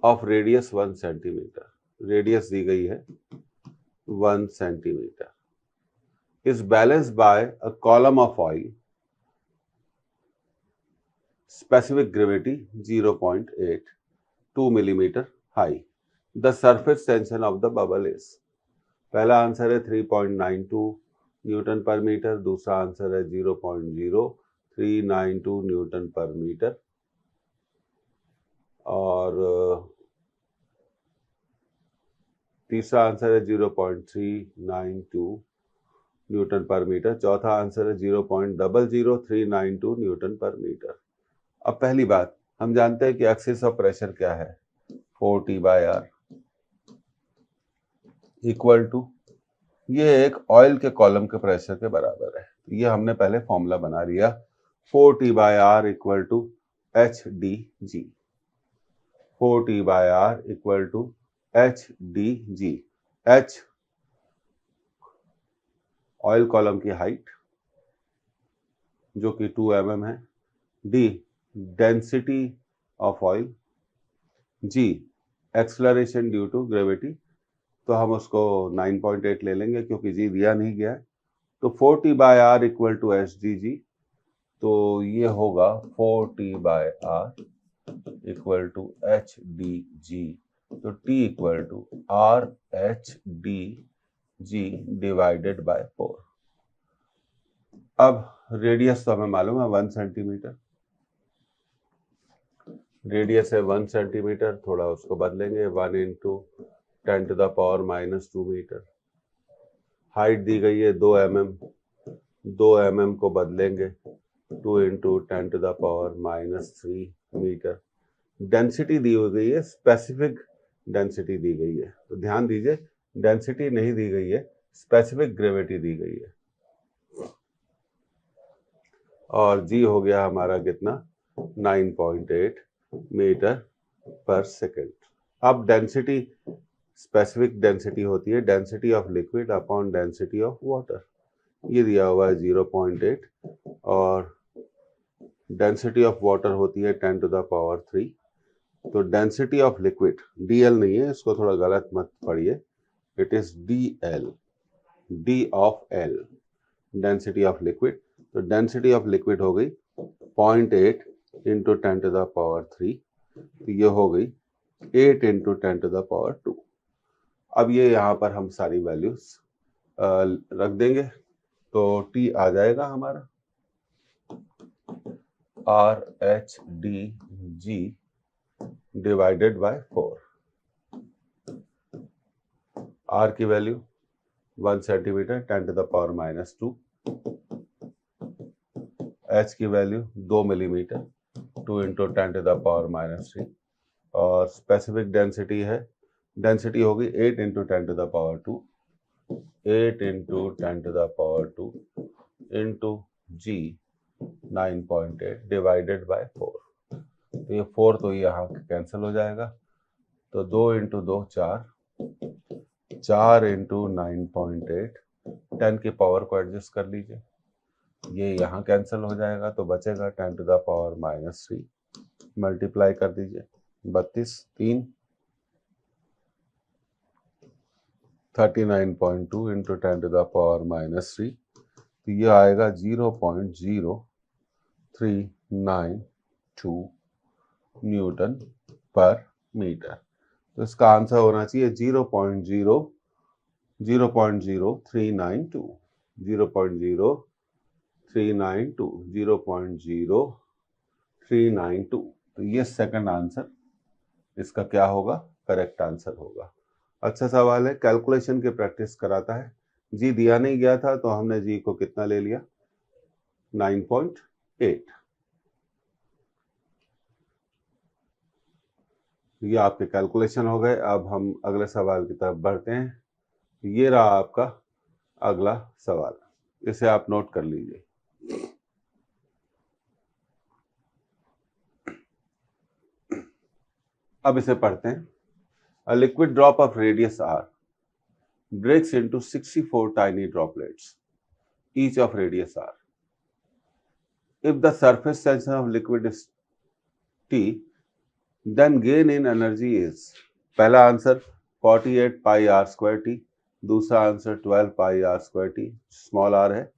of radius 1 centimeter. Radius दी गई है 1 centimeter. Is balanced by a column of oil. Specific gravity 0.8, 2 millimeter high. The surface tension of the bubble is. पहला answer है 3.92 Newton पर metre, दूसरा answer है 0.0392 Newton पर metre, और तीसरा आंसर है 0.392 न्यूटन पर मीटर, चौथा आंसर है 0.00392 न्यूटन पर मीटर। अब पहली बात, हम जानते हैं कि एक्सिस ऑफ प्रेशर क्या है, 4T/R इक्वल टू, ये एक ऑयल के कॉलम के प्रेशर के बराबर है। ये हमने पहले फॉर्मूला बना लिया, 4T/R equal to HdG, 4T/R equal to HdG। H oil column की हाइट जो कि 2 mm है, D density of oil, G acceleration due to gravity, तो हम उसको 9.8 ले लेंगे क्योंकि G दिया नहीं गया है। तो 4T/R इक्वल टू HdG, तो ये होगा 4T/R इक्वल टू HdG, तो T equal to RHdG divided by 4। अब रेडियस तो हमें मालूम है 1 सेंटीमीटर, रेडियस है 1 सेंटीमीटर, थोड़ा उसको बदलेंगे 1 इंटू 10⁻⁻² मीटर। हाइट दी गई है 2 mm, 2 mm को बदलेंगे 2 इंटू 10⁻⁻³ मीटर। डेंसिटी दी गई है, स्पेसिफिक डेंसिटी दी गई है, तो ध्यान दीजिए डेंसिटी नहीं दी गई है, स्पेसिफिक ग्रेविटी दी गई है, और G हो गया हमारा कितना, 9.8 मीटर पर सेकेंड। अब डेंसिटी, स्पेसिफिक डेंसिटी होती है density of liquid upon density of water, ये दिया हुआ है 0.8, और डेंसिटी ऑफ वाटर होती है 10⁻3। तो डेंसिटी ऑफ लिक्विड, DL नहीं है, इसको थोड़ा गलत मत पढ़िए, it is DL, D of L, density of liquid. तो डेंसिटी ऑफ लिक्विड हो गई 0.8 इंटू 10⁻3, तो ये हो गई 8 इंटू 10⁻2। अब ये यहाँ पर हम सारी वैल्यूज रख देंगे, तो T आ जाएगा हमारा RHdG डिवाइडेड बाय 4। R की वैल्यू 1 सेंटीमीटर 10⁻⁻², H की वैल्यू 2 मिलीमीटर 2 इंटू 10⁻⁻3, और स्पेसिफिक डेंसिटी है, डेंसिटी होगी 8 into 10⁻2, 8 into 10⁻2 into G 9.8 divided by 4। तो ये 4 तो यहाँ कैंसिल हो जाएगा, तो 2 इंटू 2 4, 4 इंटू 9.8, 10 की पावर को एडजस्ट कर लीजिए, ये यहाँ कैंसिल हो जाएगा, तो बचेगा 10⁻⁻3, मल्टीप्लाई कर दीजिए 32 3, 39.2 इंटू 10⁻⁻3, तो ये आएगा 0.0392 न्यूटन पर मीटर। तो इसका आंसर होना चाहिए 0.0392, 0.0392। तो ये सेकंड आंसर इसका क्या होगा, करेक्ट आंसर होगा। अच्छा सवाल है, कैलकुलेशन की प्रैक्टिस कराता है। जी दिया नहीं गया था, तो हमने जी को कितना ले लिया, 9.8। ये आपके कैलकुलेशन हो गए। अब हम अगले सवाल की तरफ बढ़ते हैं। ये रहा आपका अगला सवाल, इसे आप नोट कर लीजिए। अब इसे पढ़ते हैं। A liquid drop of radius R breaks into 64 tiny droplets each of radius r. If the surface tension of liquid is T, then gain in energy is, पहला answer 48 pi R square T, दूसरा answer 12 pi R square T, small r है,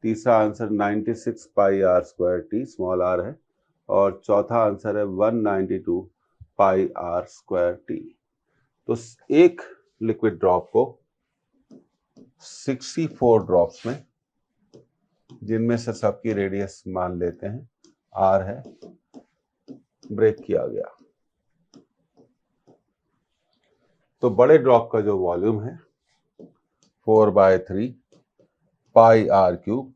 तीसरा answer 96 pi R square T, small r है, और चौथा answer है 192 पाई R square T. तो एक लिक्विड ड्रॉप को 64 ड्रॉप्स में, जिनमें से सबकी रेडियस मान लेते हैं आर है, ब्रेक किया गया। तो बड़े ड्रॉप का जो वॉल्यूम है 4/3 पाई आर क्यूब,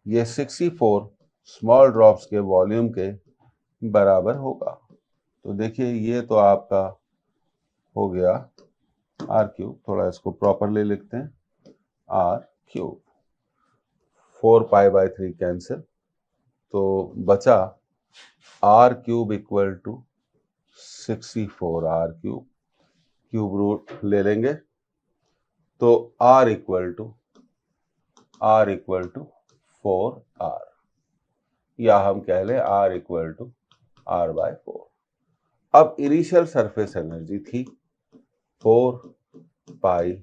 ये 64 स्मॉल ड्रॉप्स के वॉल्यूम के बराबर होगा। तो देखिए ये तो आपका हो गया आर क्यूब, थोड़ा इसको प्रॉपरली लिखते हैं, आर क्यूब, 4π/3 कैंसिल, तो बचा R cube equal to 64 R cube, cube root ले लेंगे तो आर इक्वल टू 4r, या हम कह लें r इक्वल टू r/4। अब इनिशियल सरफेस एनर्जी थी 4πr²,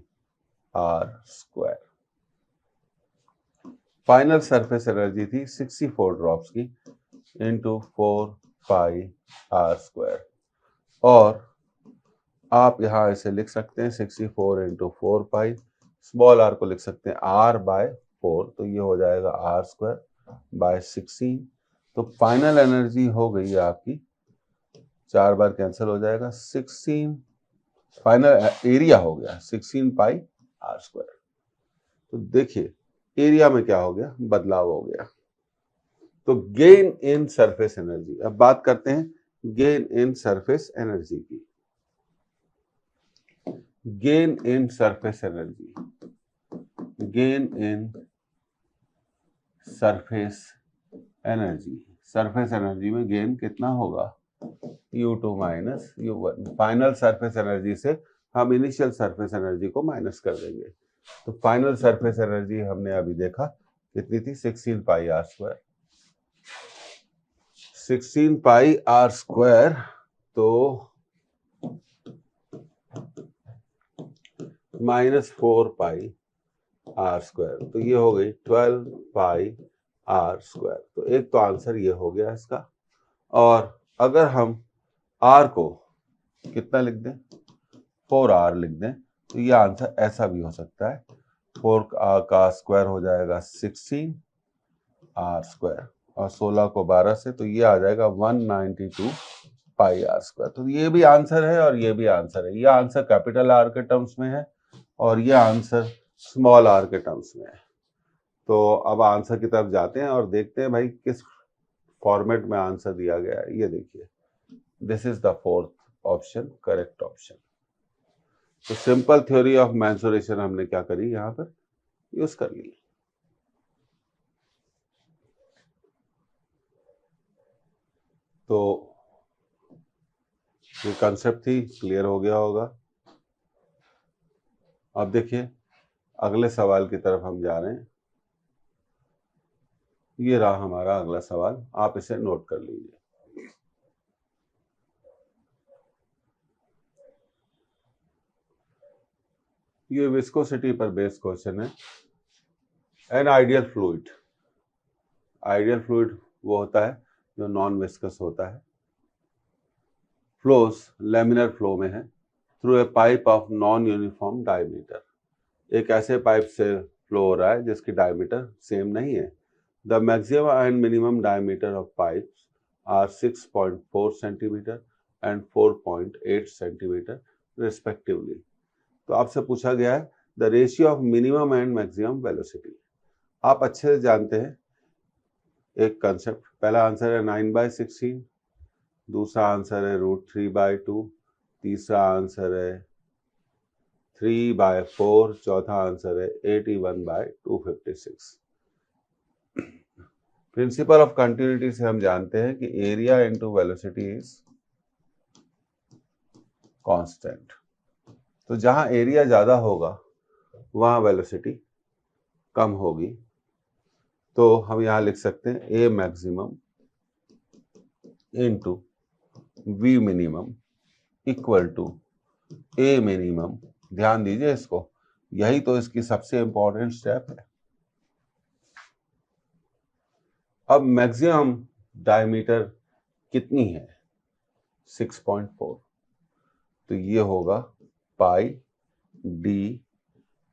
फाइनल सरफेस एनर्जी थी 64 ड्रॉप्स की इंटू 4πr², और आप यहां इसे लिख सकते हैं 64 इंटू 4π, स्मॉल आर को लिख सकते हैं r/4, तो ये हो जाएगा r²/16। तो फाइनल एनर्जी हो गई है आपकी, 4 बार कैंसिल हो जाएगा, 16, फाइनल एरिया हो गया 16πr²। तो देखिए एरिया में क्या हो गया, बदलाव हो गया। तो गेन इन सरफेस एनर्जी, अब बात करते हैं गेन इन सरफेस एनर्जी की। Gain in surface energy, gain in surface energy, surface energy में गेन कितना होगा, U2 minus U1। Final surface energy से हम इनिशियल सरफेस एनर्जी को माइनस कर देंगे। तो फाइनल सरफेस एनर्जी हमने अभी देखा कितनी थी, 16πr², 16πr², तो -4πr², तो ये हो गई 12πr²। तो एक तो आंसर ये हो गया इसका। और अगर हम r को कितना लिख दें, 4r लिख दें, तो ये आंसर ऐसा भी हो सकता है, 4 का स्क्वायर हो जाएगा 16r², और 16 को 12 से, तो ये आ जाएगा 192 πr²। तो ये भी आंसर है और ये भी आंसर है। ये आंसर कैपिटल आर के टर्म्स में है और ये आंसर स्मॉल आर के टर्म्स में है। तो अब आंसर की तरफ जाते हैं और देखते हैं भाई किस फॉर्मेट में आंसर दिया गया है। ये देखिए, this is the fourth option, correct option. तो सिंपल थ्योरी ऑफ मेंसुरेशन हमने क्या करी, यहां पर यूज कर ली। तो ये कंसेप्ट थी, क्लियर हो गया होगा। अब देखिए अगले सवाल की तरफ हम जा रहे हैं। ये रहा हमारा अगला सवाल, आप इसे नोट कर लीजिए। ये विस्कोसिटी पर बेस्ड क्वेश्चन है। An ideal fluid, ideal fluid वो होता है जो नॉन विस्कस होता है, फ्लोस लैमिनर फ्लो में है through a pipe of non uniform diameter. एक ऐसे पाइप से फ्लो हो रहा है जिसकी डायमीटर सेम नहीं है। The maximum and minimum diameter of pipes are 6.4 centimetre and 4.8 centimetre respectively. तो आपसे पूछा गया है the ratio of minimum and maximum velocity. आप अच्छे से जानते हैं एक कंसेप्ट, पहला आंसर है 9/16, दूसरा आंसर है √3/2, तीसरा आंसर है 3/4, चौथा आंसर है 81/256। प्रिंसिपल ऑफ कंटिन्यूटी से हम जानते हैं कि area into velocity is constant. तो जहां एरिया ज्यादा होगा वहां वेलोसिटी कम होगी, तो हम यहाँ लिख सकते हैं A maximum into V minimum equal to A minimum. ध्यान दीजिए इसको, यही तो इसकी सबसे इंपॉर्टेंट स्टेप है। अब मैक्सिमम डायमीटर कितनी है? 6.4, तो ये होगा pi D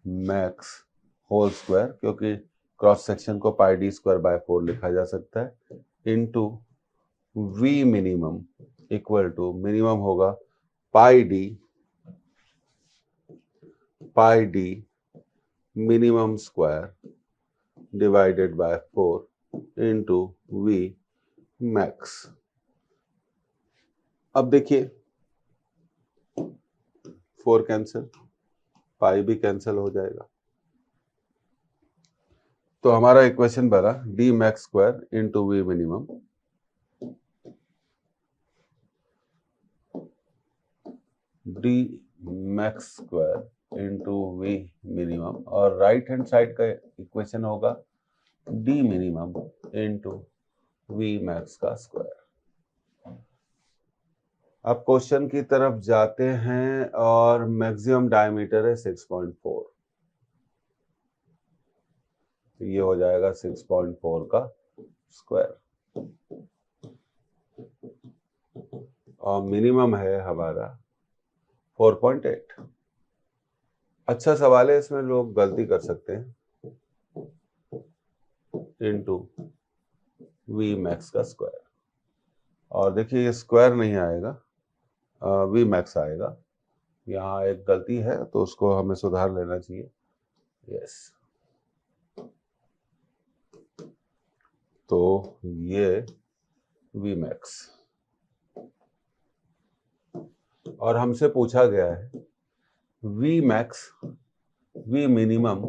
max whole square, क्योंकि क्रॉस सेक्शन को पाई डी स्क्वायर बाय 4 लिखा जा सकता है, into V minimum equal to, minimum होगा pi D minimum square divided by 4 into V max. अब देखिए 4 कैंसिल, पाई भी कैंसिल हो जाएगा, तो हमारा इक्वेशन बना D max square into V minimum D max square into V minimum, और राइट हैंड साइड का इक्वेशन होगा D minimum into V max का स्क्वायर। अब क्वेश्चन की तरफ जाते हैं और मैक्सिमम डायमीटर है 6.4, तो ये हो जाएगा 6.4 का स्क्वायर, और मिनिमम है हमारा 4.8। अच्छा सवाल है, इसमें लोग गलती कर सकते हैं, इंटू वी मैक्स का स्क्वायर, और देखिए ये स्क्वायर नहीं आएगा, वी मैक्स आएगा। यहाँ एक गलती है तो उसको हमें सुधार लेना चाहिए। यस, तो ये वी मैक्स, और हमसे पूछा गया है V max V minimum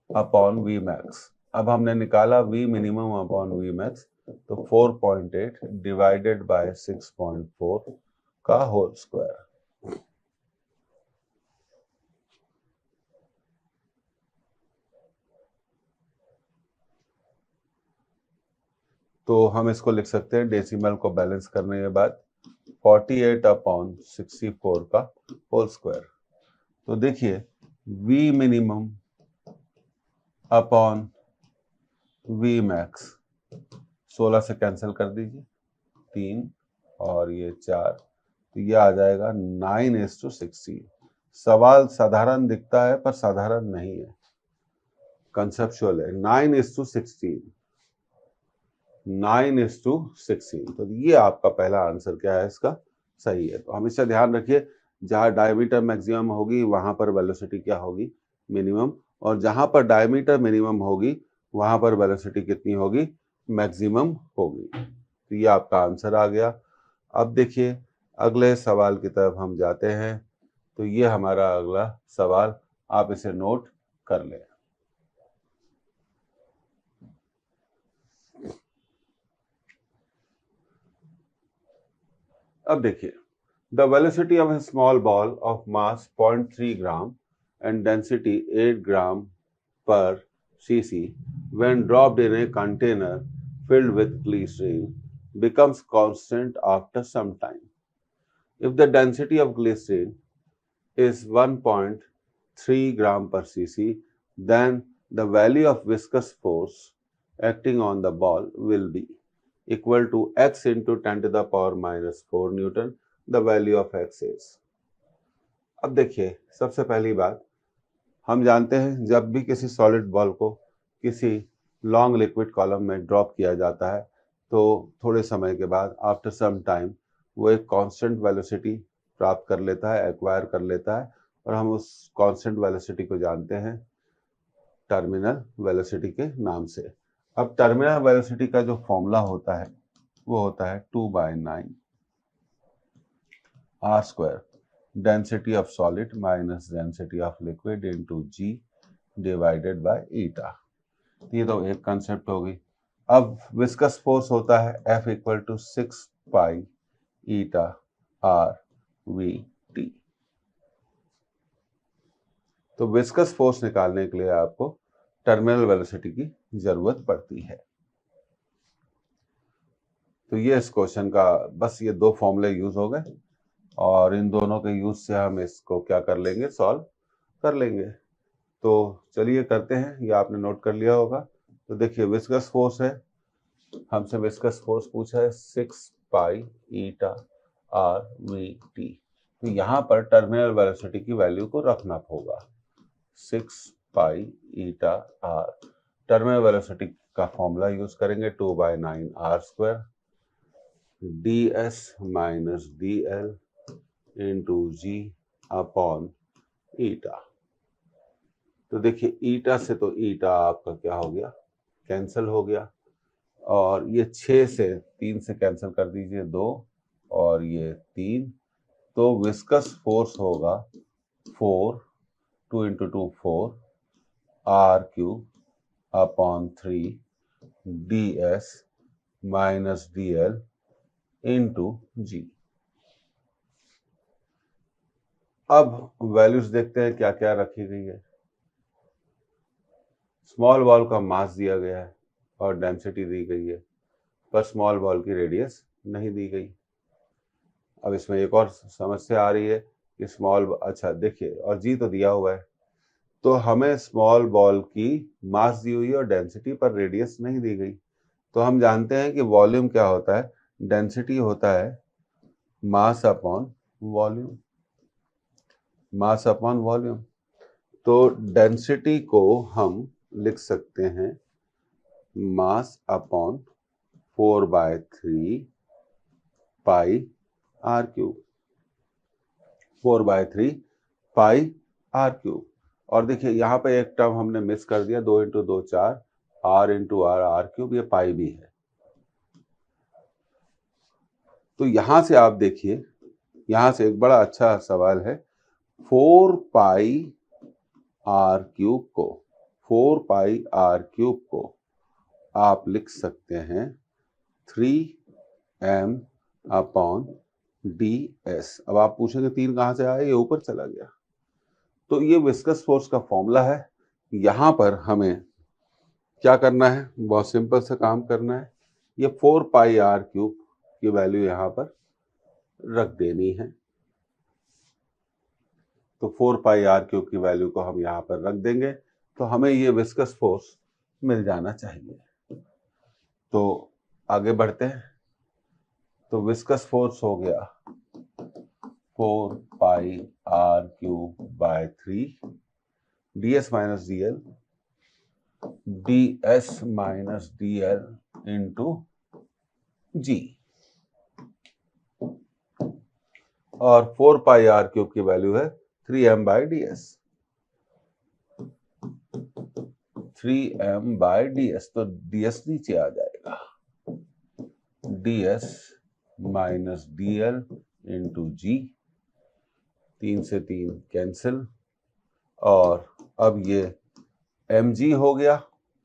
upon V max. अब हमने निकाला V minimum upon V max, तो 4.8 डिवाइडेड बाय 6.4 का होल स्क्वायर। तो हम इसको लिख सकते हैं डेसिमल को बैलेंस करने के बाद 48 अपॉन 64 का होल स्क्वायर। तो देखिए V minimum upon V max, 16 से कैंसिल कर दीजिए, 3 और ये 4, तो ये आ जाएगा 9:16। सवाल साधारण दिखता है पर साधारण नहीं है, कंसेप्चुअल है। 9:16, 9:16, तो ये आपका पहला आंसर क्या है इसका, सही है। तो हमेशा ध्यान रखिए, जहां डायमीटर मैक्सिमम होगी वहां पर वेलोसिटी क्या होगी, मिनिमम, और जहां पर डायमीटर मिनिमम होगी वहां पर वेलोसिटी कितनी होगी, मैक्सिमम होगी। तो ये आपका आंसर आ गया। अब देखिए अगले सवाल की तरफ हम जाते हैं, तो ये हमारा अगला सवाल, आप इसे नोट कर लें। अब देखिए, the velocity of a small ball of mass 0.3 gram and density 8 gram per cc when dropped in a container filled with glycerine becomes constant after some time. If the density of glycerine is 1.3 gram per cc, then the value of viscous force acting on the ball will be equal to x into 10 to the power minus 4 Newton. The value of x is. अब देखिए सबसे पहली बात, हम जानते हैं जब भी किसी सॉलिड बॉल को किसी लॉन्ग लिक्विड कॉलम में ड्रॉप किया जाता है, तो थोड़े समय के बाद आफ्टर सम टाइम वो एक कांस्टेंट वेलोसिटी प्राप्त कर लेता है, एक्वायर कर लेता है, और हम उस कांस्टेंट वेलोसिटी को जानते हैं टर्मिनल वेलोसिटी के नाम से। अब टर्मिनल वेलोसिटी का जो फॉर्मूला होता है वो होता है 2/9 r² density of solid minus density of liquid into g divided by ईटा। ये तो एक कंसेप्ट होगी। अब विस्कस फोर्स होता है F equal to 6 pi eta r v t। तो विस्कस फोर्स निकालने के लिए आपको टर्मिनल वेलोसिटी की जरूरत पड़ती है। तो ये इस क्वेश्चन का बस ये दो फॉर्मूले यूज हो गए और इन दोनों के यूज से हम इसको क्या कर लेंगे, सॉल्व कर लेंगे। तो चलिए करते हैं, ये आपने नोट कर लिया होगा। तो देखिए विस्कस फोर्स है, हमसे विस्कस फोर्स पूछा है 6 pi eta are we T. तो यहाँ पर टर्मिनल वेलोसिटी की वैल्यू को रखना होगा 6 pi eta R. Terminal velocity का फॉर्मूला यूज करेंगे 2/9 R square D S minus D L into G upon eta. तो देखिए ईटा से तो ईटा आपका क्या हो गया, कैंसिल हो गया, और ये 6 से 3 से कैंसिल कर दीजिए 2 और ये 3। तो विस्कस फोर्स होगा 4 2 into 2 4 R cube upon 3 D S minus D L into G. अब वैल्यूज देखते हैं क्या क्या रखी गई है। स्मॉल बॉल का मास दिया गया है और डेंसिटी दी गई है, पर स्मॉल बॉल की रेडियस नहीं दी गई। अब इसमें एक और समस्या आ रही है कि अच्छा देखिए, और जी तो दिया हुआ है, तो हमें स्मॉल बॉल की मास दी हुई है और डेंसिटी पर रेडियस नहीं दी गई। तो हम जानते हैं कि वॉल्यूम क्या होता है, डेंसिटी होता है mass upon volume, mass upon volume. तो डेंसिटी को हम लिख सकते हैं mass upon 4/3 pi are cube, 4/3 pi are cube. और देखिए यहाँ पे एक टर्म हमने मिस कर दिया, 2 into 2 4 r into r r cube, ये पाई भी है। तो यहां से आप देखिए, यहां से एक बड़ा अच्छा सवाल है, 4 पाई आर क्यूब को 4 पाई आर क्यूब को आप लिख सकते हैं 3m अपॉन डी एस। अब आप पूछेंगे 3 कहां से आया, ये ऊपर चला गया। तो ये विस्कस फोर्स का फॉर्मूला है। यहां पर हमें क्या करना है, बहुत सिंपल सा काम करना है, ये 4 पाई आर क्यूब की वैल्यू यहां पर रख देनी है। तो 4 पाई आर क्यूब की वैल्यू को हम यहां पर रख देंगे, तो हमें ये विस्कस फोर्स मिल जाना चाहिए। तो आगे बढ़ते हैं। तो विस्कस फोर्स हो गया 4 pi are cube by 3 D S minus D L, D S minus D L into G. और 4 पाई आर क्यूब की वैल्यू है 3m by D S, 3m by D S. तो डी एस नीचे आ जाएगा, D S minus D L into G, 3 से 3 cancel, और अब ये mg हो गया,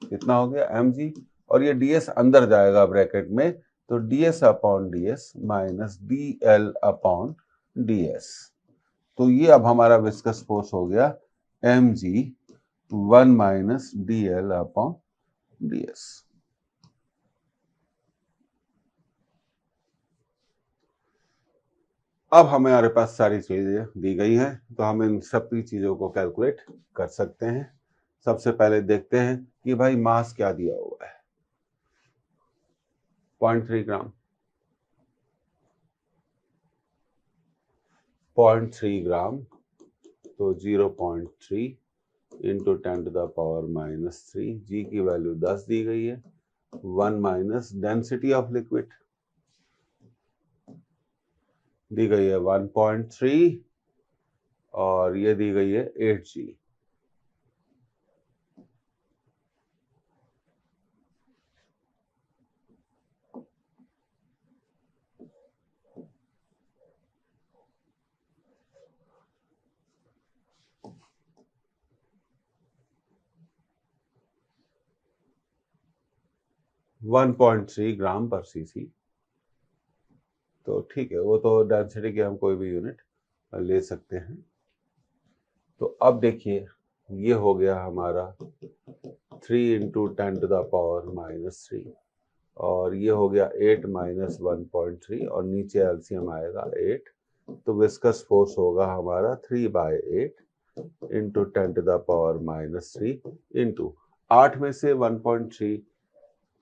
कितना हो गया mg, और ये ds अंदर जाएगा ब्रैकेट में, तो ds upon ds minus dl upon ds। तो ये अब हमारा विस्कस फोर्स हो गया mg 1 minus dl upon ds। अब हमारे पास सारी चीजें दी गई हैं, तो हम इन सब की चीजों को कैलकुलेट कर सकते हैं। सबसे पहले देखते हैं कि भाई मास क्या दिया हुआ है, 0.3 ग्राम, 0.3 ग्राम, तो 0.3 इंटू 10 टू द पावर -3, जी की वैल्यू 10 दी गई है, 1 माइनस डेंसिटी ऑफ लिक्विड दी गई है 1.3 और ये दी गई है 8g। वन 1.3 ग्राम पर सीसी। तो ठीक है, वो तो डेंसिटी की हम कोई भी यूनिट ले सकते हैं। तो अब देखिए ये हो गया हमारा 3 इंटू 10⁻³ और ये हो गया 8 माइनस 1.3 और नीचे एलसीएम आएगा 8, तो विस्कस फोर्स होगा हमारा 3/8 इंटू 10⁻³ इंटू 8 में से 1.3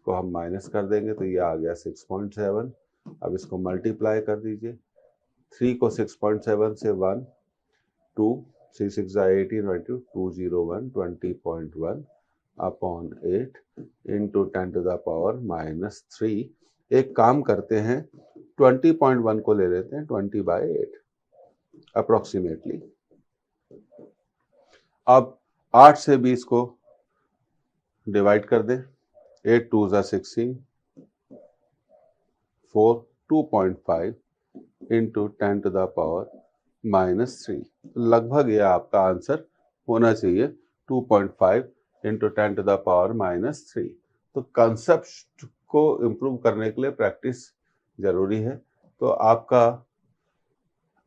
को हम माइनस कर देंगे तो ये आ गया 6.7। अब इसको मल्टीप्लाई कर दीजिए, 3 को 6.7 से 1 2 3 6 18 201 20.1 अपॉन 8 इंटू 10⁻³ एक काम करते हैं 20.1 को ले लेते हैं 20/8 अप्रोक्सीमेटली। अब 8 से 20 को डिवाइड कर दें, 8 2 16 4 2.5 इंटू 10⁻³ लगभग ये आपका आंसर होना चाहिए 2.5 इंटू 10⁻³ तो कंसेप्ट को इम्प्रूव करने के लिए प्रैक्टिस जरूरी है। तो आपका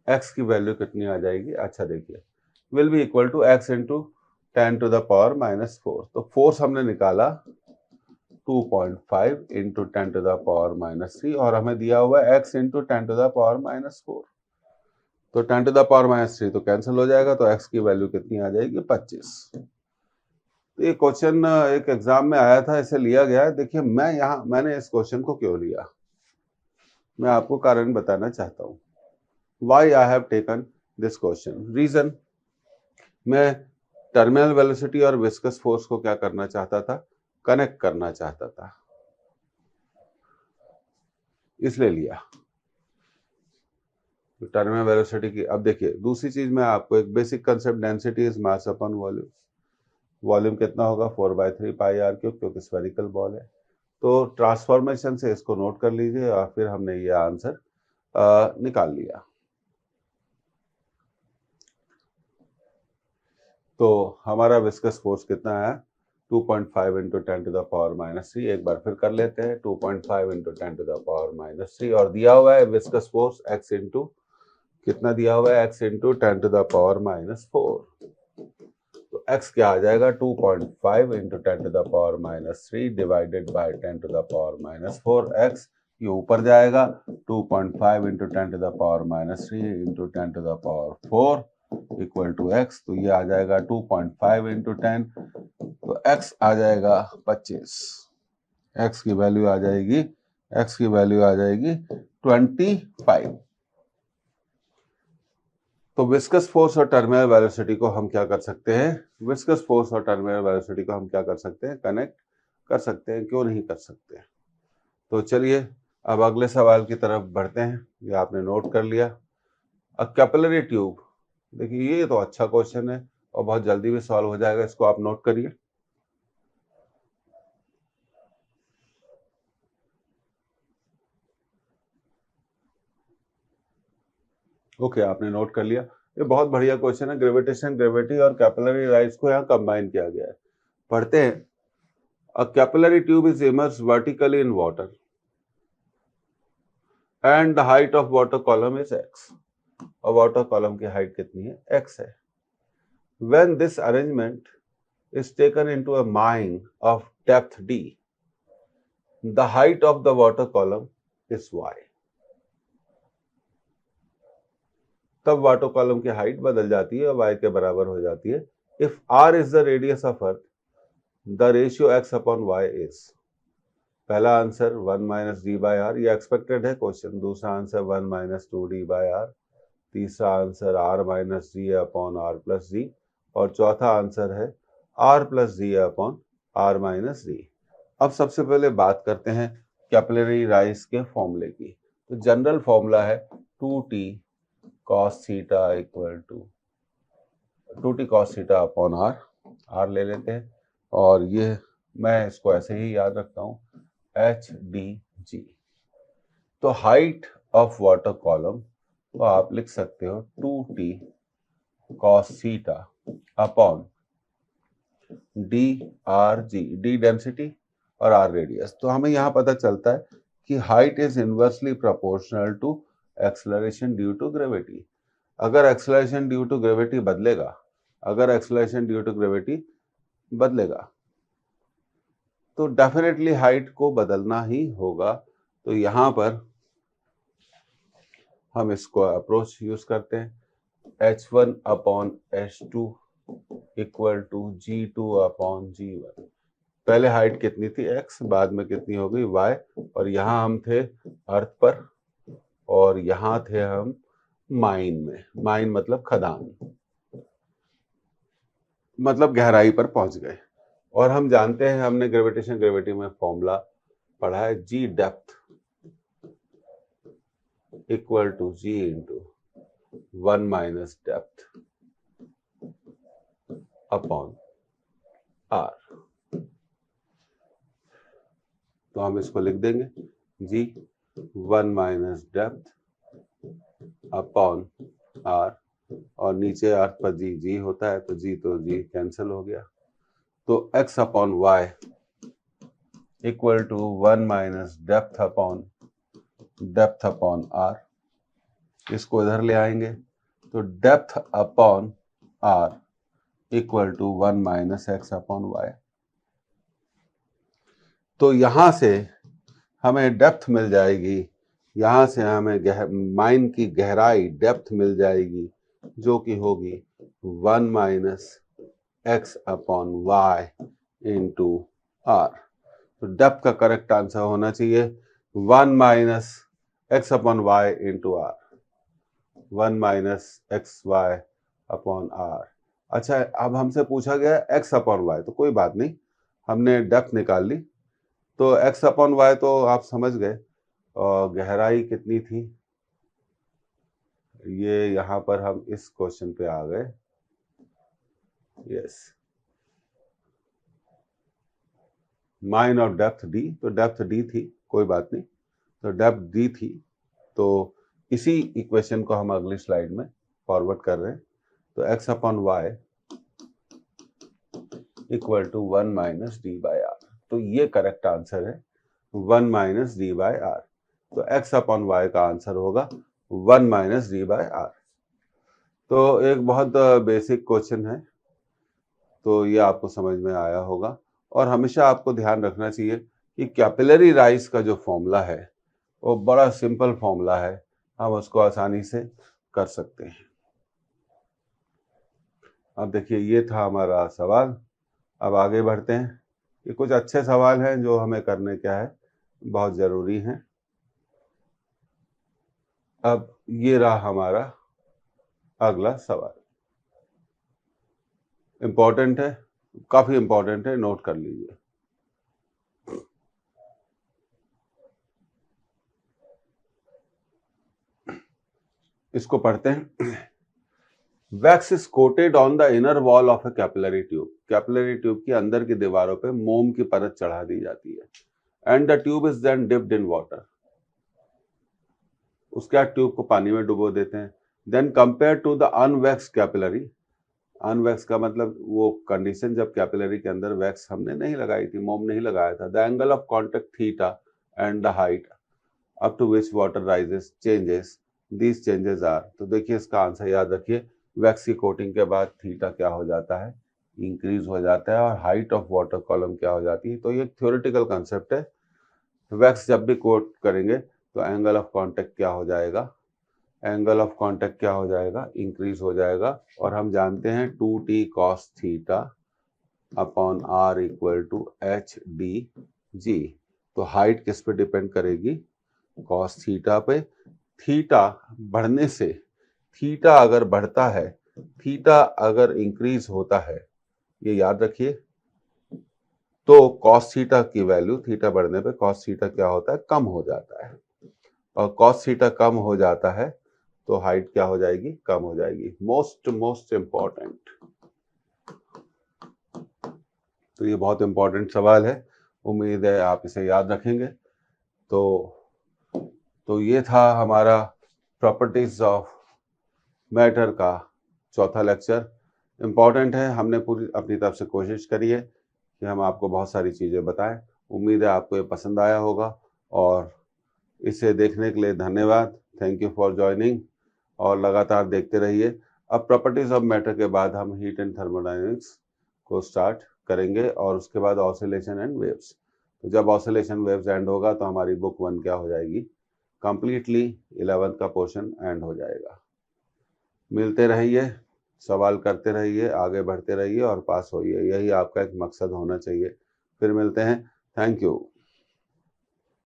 x की वैल्यू कितनी आ जाएगी, अच्छा देखिए, will be equal to x into 10⁻⁴। तो फोर्स हमने निकाला 2.5 इंटू 10⁻³ और हमें दिया हुआ है x इंटू 10⁻⁴। तो 10⁻³ तो कैंसिल हो जाएगा, तो x की वैल्यू कितनी आ जाएगी 25। तो ये क्वेश्चन एक एग्जाम में आया था, इसे लिया गया है। देखिए मैंने इस क्वेश्चन को क्यों लिया, मैं आपको कारण बताना चाहता हूँ। Why I have taken this question, reason, मैं टर्मिनल वेलोसिटी और विस्कस फोर्स को क्या करना चाहता था, कनेक्ट करना चाहता था, इसलिए लिया टर्मिनल वेलोसिटी की। अब देखिए दूसरी चीज मैं आपको एक basic concept, density is mass upon volume. Volume कितना होगा 4/3 πr3 क्योंकि स्फेरिकल बॉल है। तो ट्रांसफॉर्मेशन से इसको नोट कर लीजिए और फिर हमने ये आंसर निकाल लिया। तो हमारा विस्कस फोर्स कितना है 2.5 इंटू 10⁻⁻3। एक बार फिर कर लेते हैं 2.5 इंटू 10⁻⁻3 और दिया हुआ है विस्कस फोर्स x इंटू कितना दिया हुआ है x इंटू 10⁻⁴। तो x क्या आ जाएगा 2.5 इंटू 10⁻³ डिवाइडेड बाय 10⁻⁴। x ये ऊपर जाएगा 2.5 into 10⁻³ into 10⁻⁴ equal to x। तो ये आ जाएगा 2.5 इंटू 10, तो x आ जाएगा 25। x की वैल्यू आ जाएगी 25। तो विस्कस फोर्स और टर्मिनल वेलोसिटी को हम क्या कर सकते हैं, विस्कस फोर्स और टर्मिनल वेलोसिटी को हम क्या कर सकते हैं, कनेक्ट कर सकते हैं, क्यों नहीं कर सकते। तो चलिए अब अगले सवाल की तरफ बढ़ते हैं। ये आपने नोट कर लिया, अ कैपिलरी ट्यूब। देखिए ये तो अच्छा क्वेश्चन है और बहुत जल्दी भी सॉल्व हो जाएगा, इसको आप नोट करिए। ओके आपने नोट कर लिया, ये बहुत बढ़िया क्वेश्चन है। ग्रेविटेशन, ग्रेविटी और कैपिलरी राइज को यहाँ कंबाइन किया गया है। पढ़ते हैं, अ capillary tube is immersed vertically in water and the height of water column is x। और वाटर कॉलम की हाइट कितनी है, x है। When this arrangement is taken into a mine of depth d, the height of the water column is y. तब water column की height बदल जाती है और y के बराबर हो जाती है। If r is the radius of earth, the ratio x upon y is, पहला answer 1 minus D by R, ये एक्सपेक्टेड है क्वेश्चन। दूसरा answer 1 minus 2d by R. तीसरा answer r minus D upon R plus D और चौथा answer है r plus D upon R minus D. अब सबसे पहले बात करते हैं कैपिलरी राइज के फॉर्मूले की। तो जनरल फॉर्मूला है 2t cos theta equal to 2t cos theta upon r ले लेते हैं और ये मैं इसको ऐसे ही याद रखता हूँ HDG। तो हाइट ऑफ वाटर कॉलम तो आप लिख सकते हो 2t cos theta upon DRG, D density और R रेडियस। तो हमें यहाँ पता चलता है कि height is inversely proportional to acceleration due to gravity. अगर एक्सेलरेशन ड्यू टू ग्रेविटी बदलेगा, तो डेफिनेटली हाइट को बदलना ही होगा। तो यहां पर हम इसको अप्रोच यूज करते हैं, h1 upon h2 equal to g2 upon g1। पहले हाइट कितनी थी x, बाद में कितनी हो गई y, और यहां हम थे अर्थ पर और यहां थे हम माइन में। माइन मतलब खदान, मतलब गहराई पर पहुंच गए। और हम जानते हैं, हमने ग्रेविटी में फॉर्मूला पढ़ा है, g depth equal to g into 1 minus depth upon r। तो हम इसको लिख देंगे g 1 minus depth upon r, और नीचे अर्थ पर जी होता है, तो जी कैंसिल हो गया। तो x upon y equal to 1 minus depth upon r। इसको इधर ले आएंगे तो depth upon r equal to 1 minus x upon y। तो यहां से हमें डेप्थ मिल जाएगी, यहां से हमें माइन की गहराई डेप्थ मिल जाएगी, जो कि होगी 1 minus x upon y into r। तो डेप्थ का करेक्ट आंसर होना चाहिए 1 minus x upon y into r, 1 minus x y upon r। अच्छा, अब हमसे पूछा गया x अपॉन y, तो कोई बात नहीं, हमने डेप्थ निकाल ली। तो x अपॉन y तो आप समझ गए, और गहराई कितनी थी, ये यहां पर हम इस क्वेश्चन पे आ गए। Yes, mine of depth d, तो डेप्थ d थी, कोई बात नहीं, तो डेप्थ d थी। तो इसी इक्वेशन को हम अगली स्लाइड में फॉरवर्ड कर रहे हैं। तो x upon y equal to 1 minus D by r. तो ये करेक्ट आंसर है, 1 माइनस डी बाई आर। तो x अपॉन y का आंसर होगा 1 माइनस डी बाई आर। तो एक बहुत बेसिक क्वेश्चन है, तो ये आपको समझ में आया होगा। और हमेशा आपको ध्यान रखना चाहिए कि कैपिलरी राइज का जो फॉर्मूला है वो बड़ा सिंपल फॉर्मूला है, हम उसको आसानी से कर सकते हैं। अब देखिए, ये था हमारा सवाल। अब आगे बढ़ते हैं। ये कुछ अच्छे सवाल हैं जो हमें करने क्या है, बहुत जरूरी हैं। अब ये रहा हमारा अगला सवाल, इंपॉर्टेंट है, काफी इंपॉर्टेंट है, नोट कर लीजिए। इसको पढ़ते हैं। Wax is coated on the inner wall of A capillary tube. Capillary tube की अंदर की दीवारों पे मोम की परत चढ़ा दी जाती है। And the tube is then dipped in water. उसके बाद ट्यूब को पानी में डुबो देते हैं। Then compare to the unwax capillary. Unwax का मतलब वो कंडीशन जब कैपिलरी के अंदर वैक्स हमने नहीं लगाई थी, मोम नहीं लगाया था। The angle of contact theta and the height up to which water rises changes, these changes are. तो देखिए, इसका आंसर याद रखिए, वैक्स की कोटिंग के बाद थीटा क्या हो जाता है, इंक्रीज हो जाता है, और हाइट ऑफ वाटर कॉलम क्या हो जाती है। तो ये थ्योरेटिकल कंसेप्ट है। वैक्स जब भी कोट करेंगे तो एंगल ऑफ कांटेक्ट क्या हो जाएगा, एंगल ऑफ कांटेक्ट क्या हो जाएगा, इंक्रीज हो जाएगा। और हम जानते हैं 2t cos theta upon r equal to h d g. तो हाइट किस पे डिपेंड करेगी, cos थीटा पे। थीटा बढ़ने से, थीटा अगर बढ़ता है, थीटा अगर इंक्रीज होता है, ये याद रखिए, तो cos थीटा की वैल्यू, थीटा बढ़ने पे cos थीटा क्या होता है, कम हो जाता है। और cos थीटा कम हो जाता है तो हाइट क्या हो जाएगी, कम हो जाएगी। Most important. तो ये बहुत इंपॉर्टेंट सवाल है, उम्मीद है आप इसे याद रखेंगे। तो ये था हमारा प्रॉपर्टीज ऑफ मैटर का चौथा लेक्चर। इंपॉर्टेंट है, हमने पूरी अपनी तरफ से कोशिश करी है कि हम आपको बहुत सारी चीज़ें बताएं। उम्मीद है आपको ये पसंद आया होगा, और इसे देखने के लिए धन्यवाद। थैंक यू फॉर ज्वाइनिंग, और लगातार देखते रहिए। अब प्रॉपर्टीज ऑफ मैटर के बाद हम हीट एंड थर्मोडायनेमिक्स को स्टार्ट करेंगे, और उसके बाद ऑसिलेशन एंड वेव्स। तो जब ऑसिलेशन वेव्स एंड होगा तो हमारी बुक 1 क्या हो जाएगी, कंप्लीटली 11th का पोर्शन एंड हो जाएगा। मिलते रहिए, सवाल करते रहिए, आगे बढ़ते रहिए और पास होइए, यही आपका एक मकसद होना चाहिए। फिर मिलते हैं, थैंक यू।